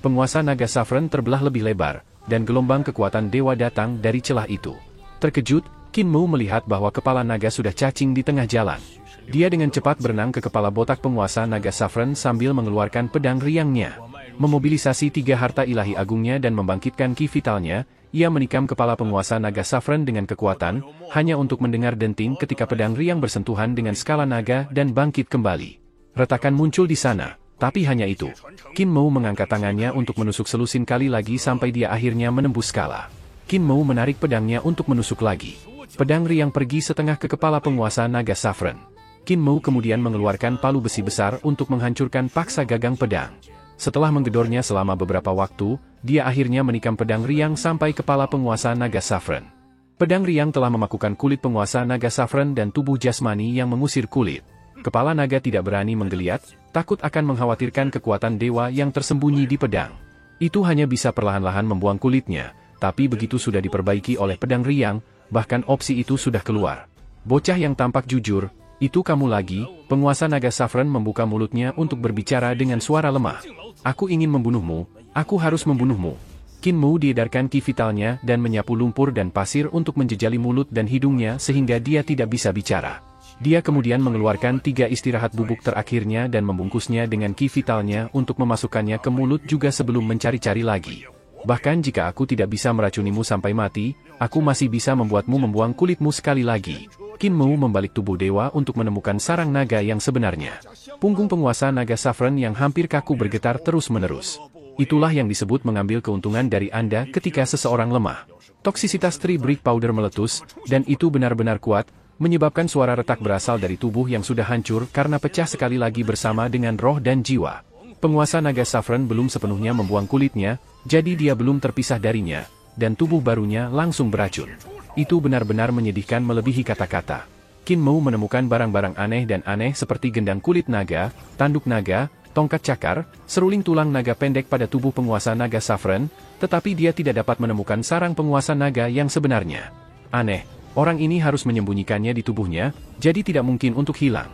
Penguasa naga Saffron terbelah lebih lebar, dan gelombang kekuatan dewa datang dari celah itu. Terkejut, Qin Mo melihat bahwa kepala naga sudah cacing di tengah jalan. Dia dengan cepat berenang ke kepala botak penguasa naga Saffron sambil mengeluarkan pedang riangnya. Memobilisasi 3 harta ilahi agungnya dan membangkitkan ki vitalnya, ia menikam kepala penguasa naga Saffron dengan kekuatan, hanya untuk mendengar denting ketika pedang riang bersentuhan dengan skala naga dan bangkit kembali. Retakan muncul di sana, tapi hanya itu. Qin Mo mengangkat tangannya untuk menusuk selusin kali lagi sampai dia akhirnya menembus skala. Qin Mo menarik pedangnya untuk menusuk lagi. Pedang riang pergi setengah ke kepala penguasa naga Saffron. Qin Mo kemudian mengeluarkan palu besi besar untuk menghancurkan paksa gagang pedang. Setelah menggedornya selama beberapa waktu, dia akhirnya menikam pedang riang sampai kepala penguasa naga Saffron. Pedang riang telah memakukan kulit penguasa naga Saffron dan tubuh jasmani yang mengusir kulit. Kepala naga tidak berani menggeliat, takut akan mengkhawatirkan kekuatan dewa yang tersembunyi di pedang. Itu hanya bisa perlahan-lahan membuang kulitnya, tapi begitu sudah diperbaiki oleh pedang riang, bahkan opsi itu sudah keluar. Bocah yang tampak jujur, itu kamu lagi, penguasa naga Saffron membuka mulutnya untuk berbicara dengan suara lemah. Aku ingin membunuhmu, aku harus membunuhmu. Qin Mo diedarkan ki vitalnya dan menyapu lumpur dan pasir untuk menjejali mulut dan hidungnya sehingga dia tidak bisa bicara. Dia kemudian mengeluarkan 3 istirahat bubuk terakhirnya dan membungkusnya dengan ki vitalnya untuk memasukkannya ke mulut juga sebelum mencari-cari lagi. Bahkan jika aku tidak bisa meracunimu sampai mati, aku masih bisa membuatmu membuang kulitmu sekali lagi. Qin Mo membalik tubuh dewa untuk menemukan sarang naga yang sebenarnya. Punggung penguasa naga Saffron yang hampir kaku bergetar terus-menerus. Itulah yang disebut mengambil keuntungan dari Anda ketika seseorang lemah. Toksisitas Tree Brick Powder meletus, dan itu benar-benar kuat, menyebabkan suara retak berasal dari tubuh yang sudah hancur karena pecah sekali lagi bersama dengan roh dan jiwa. Penguasa naga Saffron belum sepenuhnya membuang kulitnya, jadi dia belum terpisah darinya, dan tubuh barunya langsung beracun. Itu benar-benar menyedihkan melebihi kata-kata. Qin Mo menemukan barang-barang aneh dan aneh seperti gendang kulit naga, tanduk naga, tongkat cakar, seruling tulang naga pendek pada tubuh penguasa naga Saffron, tetapi dia tidak dapat menemukan sarang penguasa naga yang sebenarnya. Aneh, orang ini harus menyembunyikannya di tubuhnya, jadi tidak mungkin untuk hilang.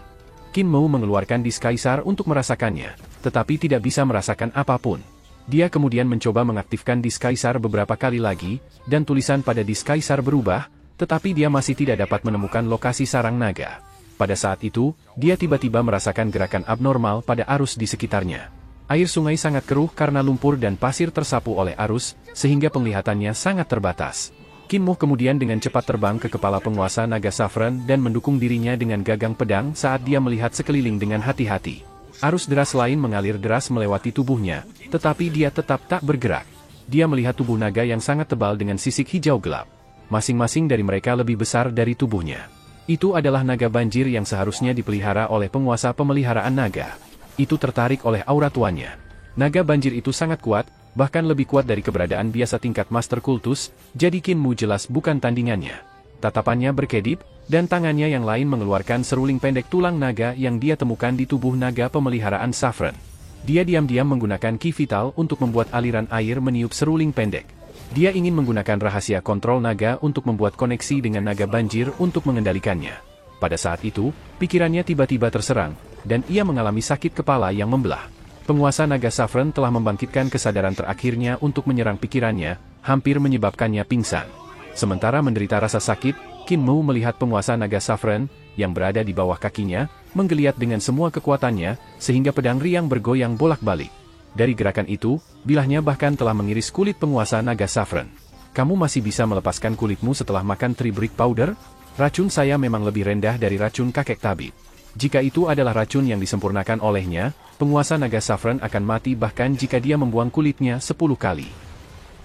Qin Mo mengeluarkan Disk Kaisar untuk merasakannya, tetapi tidak bisa merasakan apapun. Dia kemudian mencoba mengaktifkan Disk Kaisar beberapa kali lagi, dan tulisan pada Disk Kaisar berubah, tetapi dia masih tidak dapat menemukan lokasi sarang naga. Pada saat itu, dia tiba-tiba merasakan gerakan abnormal pada arus di sekitarnya. Air sungai sangat keruh karena lumpur dan pasir tersapu oleh arus, sehingga penglihatannya sangat terbatas. Qin Mo kemudian dengan cepat terbang ke kepala penguasa naga Saffron dan mendukung dirinya dengan gagang pedang saat dia melihat sekeliling dengan hati-hati. Arus deras lain mengalir deras melewati tubuhnya, tetapi dia tetap tak bergerak. Dia melihat tubuh naga yang sangat tebal dengan sisik hijau gelap. Masing-masing dari mereka lebih besar dari tubuhnya. Itu adalah naga banjir yang seharusnya dipelihara oleh penguasa pemeliharaan naga. Itu tertarik oleh aura tuannya. Naga banjir itu sangat kuat, bahkan lebih kuat dari keberadaan biasa tingkat Master Kultus, jadi Qin Mo jelas bukan tandingannya. Tatapannya berkedip, dan tangannya yang lain mengeluarkan seruling pendek tulang naga yang dia temukan di tubuh naga pemeliharaan Saffron. Dia diam-diam menggunakan ki vital untuk membuat aliran air meniup seruling pendek. Dia ingin menggunakan rahasia kontrol naga untuk membuat koneksi dengan naga banjir untuk mengendalikannya. Pada saat itu, pikirannya tiba-tiba terserang, dan ia mengalami sakit kepala yang membelah. Penguasa naga Saffron telah membangkitkan kesadaran terakhirnya untuk menyerang pikirannya, hampir menyebabkannya pingsan. Sementara menderita rasa sakit, Qin Mu melihat penguasa naga Saffron, yang berada di bawah kakinya, menggeliat dengan semua kekuatannya, sehingga pedang riang bergoyang bolak-balik. Dari gerakan itu, bilahnya bahkan telah mengiris kulit penguasa naga Saffron. Kamu masih bisa melepaskan kulitmu setelah makan Tree Brick Powder? Racun saya memang lebih rendah dari racun kakek tabib. Jika itu adalah racun yang disempurnakan olehnya, penguasa naga Saffron akan mati bahkan jika dia membuang kulitnya 10 kali.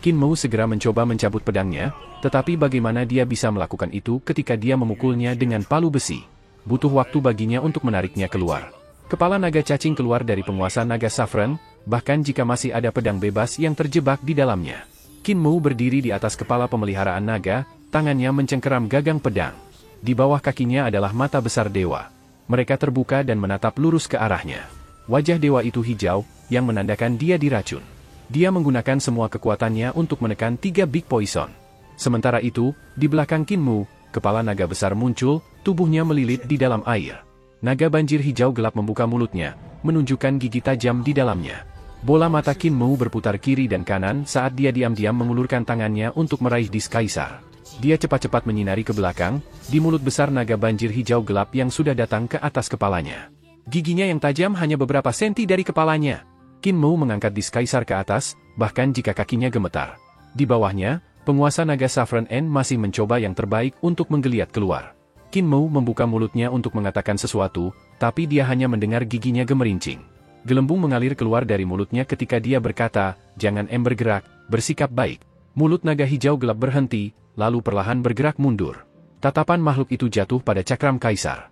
Qin Mu segera mencoba mencabut pedangnya, tetapi bagaimana dia bisa melakukan itu ketika dia memukulnya dengan palu besi? Butuh waktu baginya untuk menariknya keluar. Kepala naga cacing keluar dari penguasa naga Saffron, bahkan jika masih ada pedang bebas yang terjebak di dalamnya. Qin Mu berdiri di atas kepala pemeliharaan naga, tangannya mencengkeram gagang pedang. Di bawah kakinya adalah mata besar dewa. Mereka terbuka dan menatap lurus ke arahnya. Wajah dewa itu hijau, yang menandakan dia diracun. Dia menggunakan semua kekuatannya untuk menekan 3 Big Poison. Sementara itu, di belakang Qin Mu, kepala naga besar muncul, tubuhnya melilit di dalam air. Naga banjir hijau gelap membuka mulutnya, menunjukkan gigi tajam di dalamnya. Bola mata Qin Mu berputar kiri dan kanan saat dia diam-diam mengulurkan tangannya untuk meraih dis kaisar. Dia cepat-cepat menyinari ke belakang, di mulut besar naga banjir hijau gelap yang sudah datang ke atas kepalanya. Giginya yang tajam hanya beberapa senti dari kepalanya. Qin Mu mengangkat dis kaisar ke atas, bahkan jika kakinya gemetar. Di bawahnya, penguasa naga Saffron N masih mencoba yang terbaik untuk menggeliat keluar. Qin Mu membuka mulutnya untuk mengatakan sesuatu, tapi dia hanya mendengar giginya gemerincing. Gelembung mengalir keluar dari mulutnya ketika dia berkata, "Jangan bergerak, bersikap baik." Mulut naga hijau gelap berhenti, lalu perlahan bergerak mundur. Tatapan makhluk itu jatuh pada cakram kaisar.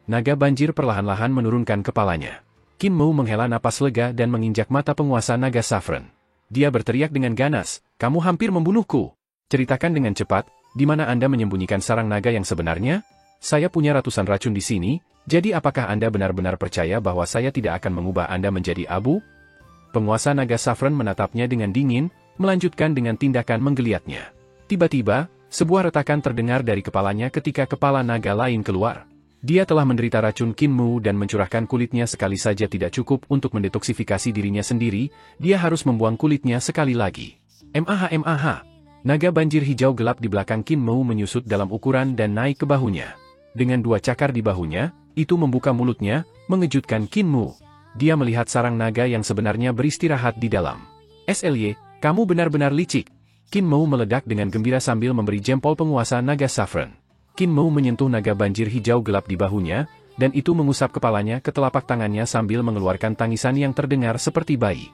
Naga banjir perlahan-lahan menurunkan kepalanya. Qin Mu menghela napas lega dan menginjak mata penguasa naga Saffron. Dia berteriak dengan ganas, "Kamu hampir membunuhku. Ceritakan dengan cepat, di mana Anda menyembunyikan sarang naga yang sebenarnya? Saya punya ratusan racun di sini, jadi apakah Anda benar-benar percaya bahwa saya tidak akan mengubah Anda menjadi abu?" Penguasa naga Saffron menatapnya dengan dingin, melanjutkan dengan tindakan menggeliatnya. Tiba-tiba, sebuah retakan terdengar dari kepalanya ketika kepala naga lain keluar. Dia telah menderita racun Qin Mu dan mencurahkan kulitnya sekali saja tidak cukup untuk mendetoksifikasi dirinya sendiri, dia harus membuang kulitnya sekali lagi. Naga banjir hijau gelap di belakang Qin Mu menyusut dalam ukuran dan naik ke bahunya. Dengan 2 cakar di bahunya, itu membuka mulutnya, mengejutkan Qin Mu. Dia melihat sarang naga yang sebenarnya beristirahat di dalam. "SLY, kamu benar-benar licik." Qin Mu meledak dengan gembira sambil memberi jempol penguasa naga Saffron. Qin Mu menyentuh naga banjir hijau gelap di bahunya, dan itu mengusap kepalanya ke telapak tangannya sambil mengeluarkan tangisan yang terdengar seperti bayi.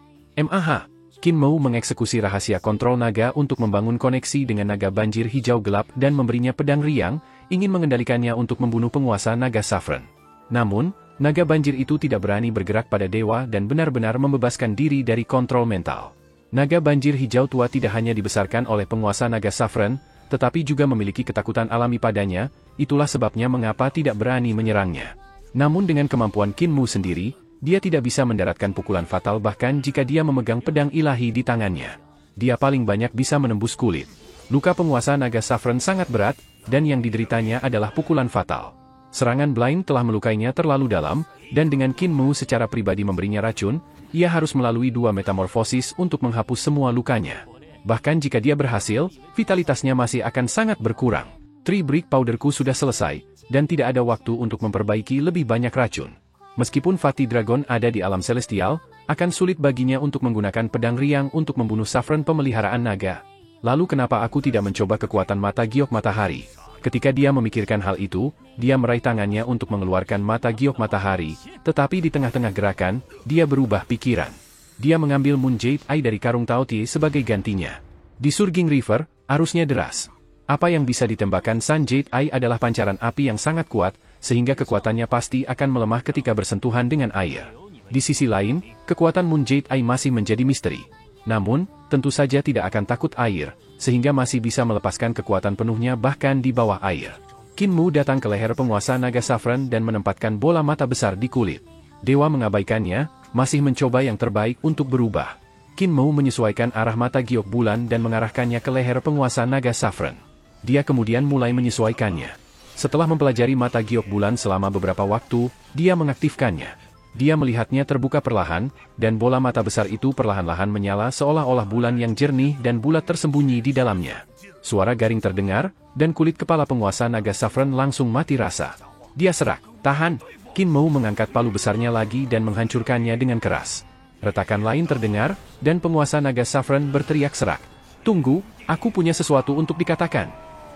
Qin Mu mengeksekusi rahasia kontrol naga untuk membangun koneksi dengan naga banjir hijau gelap dan memberinya pedang riang, ingin mengendalikannya untuk membunuh penguasa naga Saffron. Namun, naga banjir itu tidak berani bergerak pada dewa dan benar-benar membebaskan diri dari kontrol mental. Naga banjir hijau tua tidak hanya dibesarkan oleh penguasa naga Saffron, tetapi juga memiliki ketakutan alami padanya, itulah sebabnya mengapa tidak berani menyerangnya. Namun dengan kemampuan Qin Mu sendiri, dia tidak bisa mendaratkan pukulan fatal bahkan jika dia memegang pedang ilahi di tangannya. Dia paling banyak bisa menembus kulit. Luka penguasa naga Saffron sangat berat, dan yang dideritanya adalah pukulan fatal. Serangan blind telah melukainya terlalu dalam, dan dengan Qin Mu secara pribadi memberinya racun, ia harus melalui 2 metamorfosis untuk menghapus semua lukanya. Bahkan jika dia berhasil, vitalitasnya masih akan sangat berkurang. Tree Brick Powderku sudah selesai, dan tidak ada waktu untuk memperbaiki lebih banyak racun. Meskipun Fatih Dragon ada di alam celestial, akan sulit baginya untuk menggunakan pedang riang untuk membunuh Saffron pemeliharaan naga. Lalu kenapa aku tidak mencoba kekuatan mata giok matahari? Ketika dia memikirkan hal itu, dia meraih tangannya untuk mengeluarkan mata giok matahari, tetapi di tengah-tengah gerakan, dia berubah pikiran. Dia mengambil Moon Jade Eye dari karung Tao Tie sebagai gantinya. Di Surging River, arusnya deras. Apa yang bisa ditembakkan Sun Jade Eye adalah pancaran api yang sangat kuat, sehingga kekuatannya pasti akan melemah ketika bersentuhan dengan air. Di sisi lain, kekuatan Moon Jade Eye masih menjadi misteri. Namun, tentu saja tidak akan takut air, sehingga masih bisa melepaskan kekuatan penuhnya bahkan di bawah air. Qin Mu datang ke leher penguasa naga Saffron dan menempatkan bola mata besar di kulit. Dewa mengabaikannya, masih mencoba yang terbaik untuk berubah. Qin Mu menyesuaikan arah mata giok bulan dan mengarahkannya ke leher penguasa naga Saffron. Dia kemudian mulai menyesuaikannya. Setelah mempelajari mata giok bulan selama beberapa waktu, dia mengaktifkannya. Dia melihatnya terbuka perlahan, dan bola mata besar itu perlahan-lahan menyala seolah-olah bulan yang jernih dan bulat tersembunyi di dalamnya. Suara garing terdengar, dan kulit kepala penguasa naga Saffron langsung mati rasa. Dia serak. Tahan! Qin Mou mengangkat palu besarnya lagi dan menghancurkannya dengan keras. Retakan lain terdengar, dan penguasa naga Saffron berteriak serak. Tunggu, aku punya sesuatu untuk dikatakan.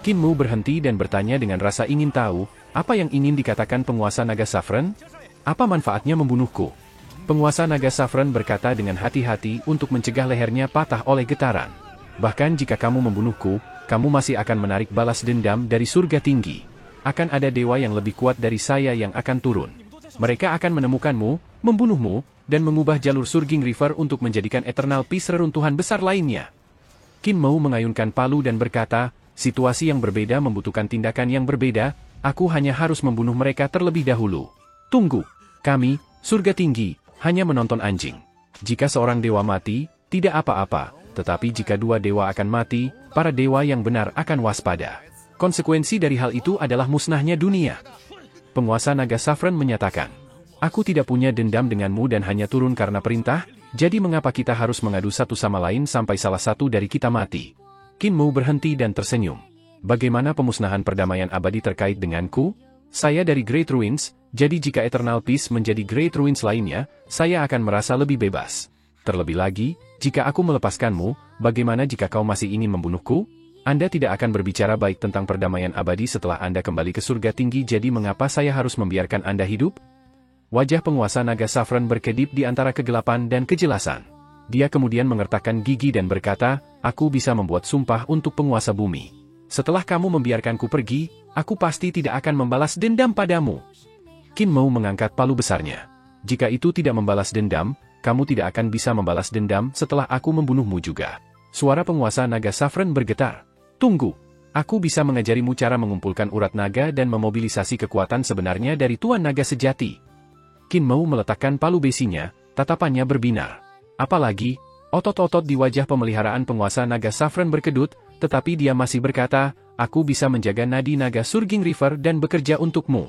Qin Mou berhenti dan bertanya dengan rasa ingin tahu, apa yang ingin dikatakan penguasa naga Saffron? Apa manfaatnya membunuhku? Penguasa naga Saffron berkata dengan hati-hati untuk mencegah lehernya patah oleh getaran. Bahkan jika kamu membunuhku, kamu masih akan menarik balas dendam dari surga tinggi. Akan ada dewa yang lebih kuat dari saya yang akan turun. Mereka akan menemukanmu, membunuhmu, dan mengubah jalur Surging River untuk menjadikan Eternal Peace reruntuhan besar lainnya. Qin Mou mengayunkan palu dan berkata, situasi yang berbeda membutuhkan tindakan yang berbeda, aku hanya harus membunuh mereka terlebih dahulu. Tunggu, kami, surga tinggi, hanya menonton anjing. Jika seorang dewa mati, tidak apa-apa. Tetapi jika dua dewa akan mati, para dewa yang benar akan waspada. Konsekuensi dari hal itu adalah musnahnya dunia. Penguasa naga Saffron menyatakan, aku tidak punya dendam denganmu dan hanya turun karena perintah, jadi mengapa kita harus mengadu satu sama lain sampai salah satu dari kita mati? Qin Mou berhenti dan tersenyum. Bagaimana pemusnahan perdamaian abadi terkait denganku? Saya dari Great Ruins, jadi jika Eternal Peace menjadi Great Ruins lainnya, saya akan merasa lebih bebas. Terlebih lagi, jika aku melepaskanmu, bagaimana jika kau masih ingin membunuhku? Anda tidak akan berbicara baik tentang perdamaian abadi setelah Anda kembali ke surga tinggi, jadi mengapa saya harus membiarkan Anda hidup? Wajah penguasa naga Saffron berkedip di antara kegelapan dan kejelasan. Dia kemudian mengertakkan gigi dan berkata, aku bisa membuat sumpah untuk penguasa bumi. Setelah kamu membiarkanku pergi, aku pasti tidak akan membalas dendam padamu. Qin Mou mengangkat palu besarnya. Jika itu tidak membalas dendam, kamu tidak akan bisa membalas dendam setelah aku membunuhmu juga. Suara penguasa naga Saffron bergetar. Tunggu, aku bisa mengajarimu cara mengumpulkan urat naga dan memobilisasi kekuatan sebenarnya dari Tuan Naga sejati. Qin Mou meletakkan palu besinya, tatapannya berbinar. Apalagi, otot-otot di wajah pemeliharaan penguasa naga Saffron berkedut, tetapi dia masih berkata, aku bisa menjaga nadi naga Surging River dan bekerja untukmu.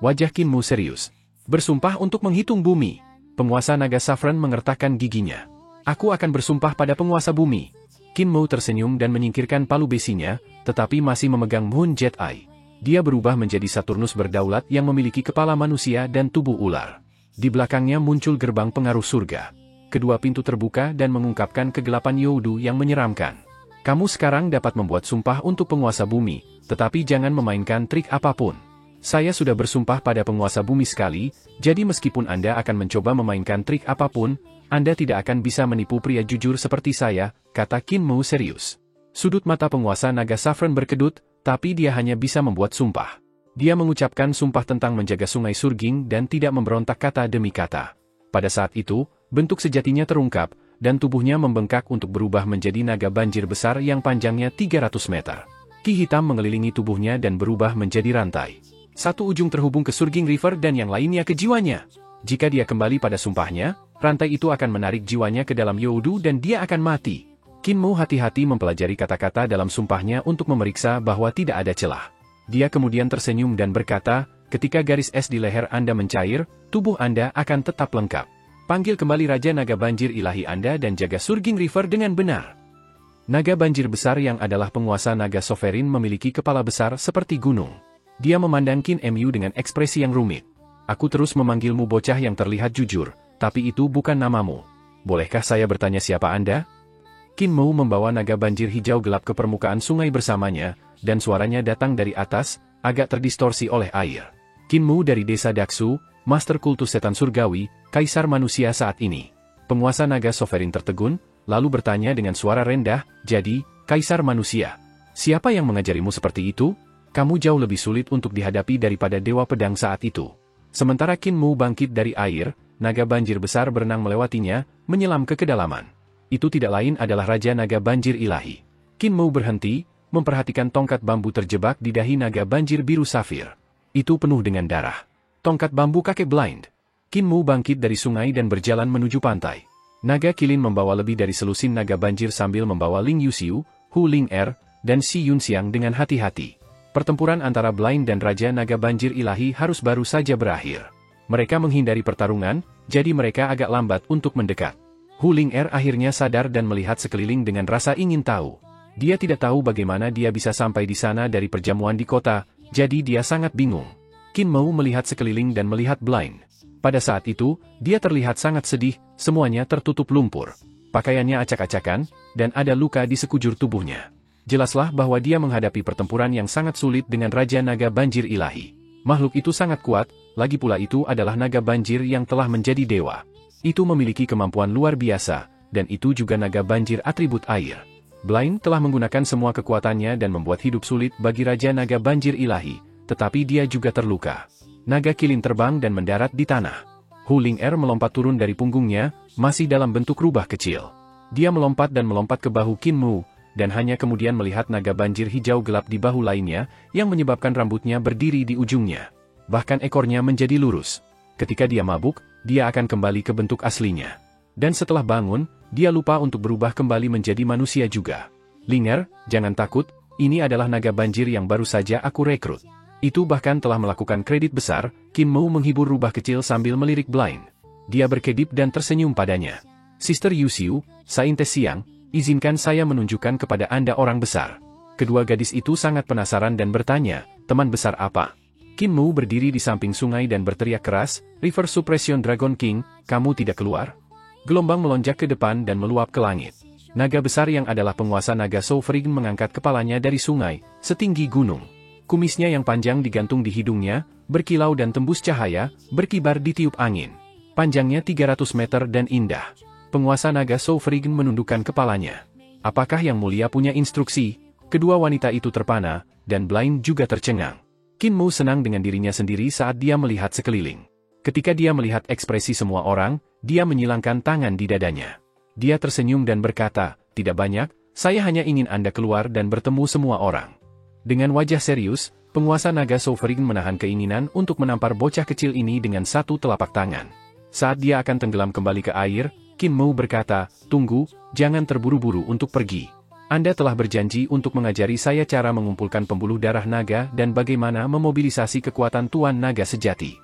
Wajah Qin Mou serius. Bersumpah untuk menghitung bumi. Penguasa naga Saffron mengertakkan giginya. Aku akan bersumpah pada penguasa bumi. Qin Mou tersenyum dan menyingkirkan palu besinya, tetapi masih memegang Moon Jet Eye. Dia berubah menjadi Saturnus berdaulat yang memiliki kepala manusia dan tubuh ular. Di belakangnya muncul gerbang pengaruh surga. Kedua pintu terbuka dan mengungkapkan kegelapan Youdu yang menyeramkan. Kamu sekarang dapat membuat sumpah untuk penguasa bumi, tetapi jangan memainkan trik apapun. Saya sudah bersumpah pada penguasa bumi sekali, jadi meskipun Anda akan mencoba memainkan trik apapun, Anda tidak akan bisa menipu pria jujur seperti saya, kata Qin Mou serius. Sudut mata penguasa naga Saffron berkedut, tapi dia hanya bisa membuat sumpah. Dia mengucapkan sumpah tentang menjaga sungai Surging dan tidak memberontak kata demi kata. Pada saat itu, bentuk sejatinya terungkap, dan tubuhnya membengkak untuk berubah menjadi naga banjir besar yang panjangnya 300 meter. Ki hitam mengelilingi tubuhnya dan berubah menjadi rantai. Satu ujung terhubung ke Surging River dan yang lainnya ke jiwanya. Jika dia kembali pada sumpahnya, rantai itu akan menarik jiwanya ke dalam Youdu dan dia akan mati. Qin Mou hati-hati mempelajari kata-kata dalam sumpahnya untuk memeriksa bahwa tidak ada celah. Dia kemudian tersenyum dan berkata, ketika garis es di leher Anda mencair, tubuh Anda akan tetap lengkap. Panggil kembali Raja Naga Banjir Ilahi Anda dan jaga Surging River dengan benar. Naga banjir besar yang adalah penguasa naga Sovereign memiliki kepala besar seperti gunung. Dia memandang Qin Mu dengan ekspresi yang rumit. Aku terus memanggilmu bocah yang terlihat jujur, tapi itu bukan namamu. Bolehkah saya bertanya siapa Anda? Qin Mou membawa naga banjir hijau gelap ke permukaan sungai bersamanya, dan suaranya datang dari atas, agak terdistorsi oleh air. Qin Mou dari desa Daksu, Master Kultus Setan Surgawi, Kaisar Manusia saat ini. Penguasa naga Sovereign tertegun, lalu bertanya dengan suara rendah, jadi, Kaisar Manusia, siapa yang mengajarimu seperti itu? Kamu jauh lebih sulit untuk dihadapi daripada Dewa Pedang saat itu. Sementara Qin Mou bangkit dari air, naga banjir besar berenang melewatinya, menyelam ke kedalaman. Itu tidak lain adalah Raja Naga Banjir Ilahi. Qin Mou berhenti, memperhatikan tongkat bambu terjebak di dahi naga banjir biru safir. Itu penuh dengan darah. Tongkat bambu kakek blind. Qin Mou bangkit dari sungai dan berjalan menuju pantai. Naga kilin membawa lebih dari selusin naga banjir sambil membawa Ling Yuxiu, Hu Ling Er, dan Xi Yunxiang dengan hati-hati. Pertempuran antara Blind dan Raja Naga Banjir Ilahi harus baru saja berakhir. Mereka menghindari pertarungan, jadi mereka agak lambat untuk mendekat. Hu Ling Er akhirnya sadar dan melihat sekeliling dengan rasa ingin tahu. Dia tidak tahu bagaimana dia bisa sampai di sana dari perjamuan di kota, jadi dia sangat bingung. Qin Mou melihat sekeliling dan melihat Blind. Pada saat itu, dia terlihat sangat sedih, semuanya tertutup lumpur. Pakaiannya acak-acakan, dan ada luka di sekujur tubuhnya. Jelaslah bahwa dia menghadapi pertempuran yang sangat sulit dengan Raja Naga Banjir Ilahi. Makhluk itu sangat kuat, lagi pula itu adalah naga banjir yang telah menjadi dewa. Itu memiliki kemampuan luar biasa, dan itu juga naga banjir atribut air. Blind telah menggunakan semua kekuatannya dan membuat hidup sulit bagi Raja Naga Banjir Ilahi, tetapi dia juga terluka. Naga kilin terbang dan mendarat di tanah. Hu Ling'er melompat turun dari punggungnya, masih dalam bentuk rubah kecil. Dia melompat dan melompat ke bahu Qin Mou, dan hanya kemudian melihat naga banjir hijau gelap di bahu lainnya, yang menyebabkan rambutnya berdiri di ujungnya. Bahkan ekornya menjadi lurus. Ketika dia mabuk, dia akan kembali ke bentuk aslinya. Dan setelah bangun, dia lupa untuk berubah kembali menjadi manusia juga. Ling'er, jangan takut, ini adalah naga banjir yang baru saja aku rekrut. Itu bahkan telah melakukan kredit besar. Qin Mou menghibur rubah kecil sambil melirik Blind. Dia berkedip dan tersenyum padanya. Sister Yuxiu, Saintes Siang, izinkan saya menunjukkan kepada Anda orang besar. Kedua gadis itu sangat penasaran dan bertanya, teman besar apa? Qin Mou berdiri di samping sungai dan berteriak keras, River Suppression Dragon King, kamu tidak keluar? Gelombang melonjak ke depan dan meluap ke langit. Naga besar yang adalah penguasa naga Sovereign mengangkat kepalanya dari sungai, setinggi gunung. Kumisnya yang panjang digantung di hidungnya, berkilau dan tembus cahaya, berkibar ditiup angin. Panjangnya 300 meter dan indah. Penguasa naga Sovereign menundukkan kepalanya. Apakah Yang Mulia punya instruksi? Kedua wanita itu terpana, dan Blind juga tercengang. Qin Mou senang dengan dirinya sendiri saat dia melihat sekeliling. Ketika dia melihat ekspresi semua orang, dia menyilangkan tangan di dadanya. Dia tersenyum dan berkata, tidak banyak, saya hanya ingin Anda keluar dan bertemu semua orang. Dengan wajah serius, penguasa naga Sovereign menahan keinginan untuk menampar bocah kecil ini dengan satu telapak tangan. Saat dia akan tenggelam kembali ke air, Qin Mou berkata, tunggu, jangan terburu-buru untuk pergi. Anda telah berjanji untuk mengajari saya cara mengumpulkan pembuluh darah naga dan bagaimana memobilisasi kekuatan Tuan Naga sejati.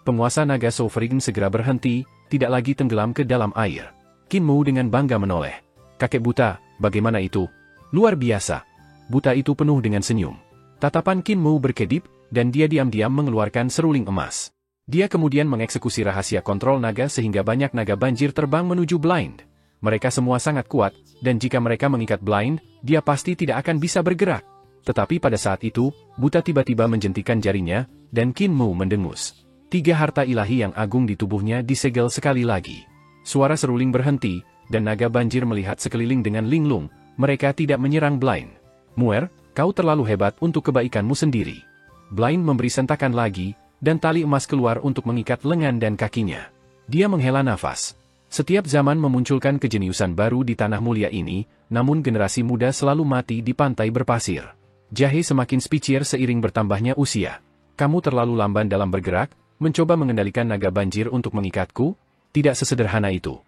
Penguasa naga Sovereign segera berhenti, tidak lagi tenggelam ke dalam air. Qin Mou dengan bangga menoleh. Kakek buta, bagaimana itu? Luar biasa. Buta itu penuh dengan senyum. Tatapan Qin Mou berkedip, dan dia diam-diam mengeluarkan seruling emas. Dia kemudian mengeksekusi rahasia kontrol naga sehingga banyak naga banjir terbang menuju Blind. Mereka semua sangat kuat, dan jika mereka mengikat Blind, dia pasti tidak akan bisa bergerak. Tetapi pada saat itu, buta tiba-tiba menjentikan jarinya, dan Qin Mou mendengus. 3 harta ilahi yang agung di tubuhnya disegel sekali lagi. Suara seruling berhenti, dan naga banjir melihat sekeliling dengan linglung, mereka tidak menyerang Blind. Muer, kau terlalu hebat untuk kebaikanmu sendiri. Blind memberi sentakan lagi, dan tali emas keluar untuk mengikat lengan dan kakinya. Dia menghela nafas. Setiap zaman memunculkan kejeniusan baru di tanah mulia ini, namun generasi muda selalu mati di pantai berpasir. Jahe semakin spicir seiring bertambahnya usia. Kamu terlalu lamban dalam bergerak, mencoba mengendalikan naga banjir untuk mengikatku? Tidak sesederhana itu.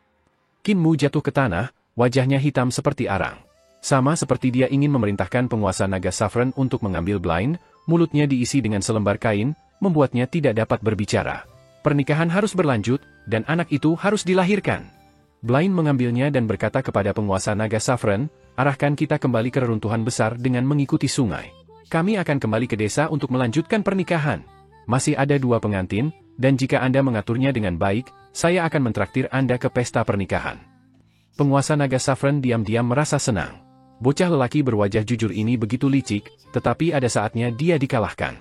Qin Mou jatuh ke tanah, wajahnya hitam seperti arang. Sama seperti dia ingin memerintahkan penguasa naga Saffron untuk mengambil Blind, mulutnya diisi dengan selembar kain, membuatnya tidak dapat berbicara. Pernikahan harus berlanjut, dan anak itu harus dilahirkan. Blind mengambilnya dan berkata kepada penguasa naga Saffron, arahkan kita kembali ke reruntuhan besar dengan mengikuti sungai. Kami akan kembali ke desa untuk melanjutkan pernikahan. Masih ada 2 pengantin, dan jika Anda mengaturnya dengan baik, saya akan mentraktir Anda ke pesta pernikahan. Penguasa naga Saffron diam-diam merasa senang. Bocah lelaki berwajah jujur ini begitu licik, tetapi ada saatnya dia dikalahkan.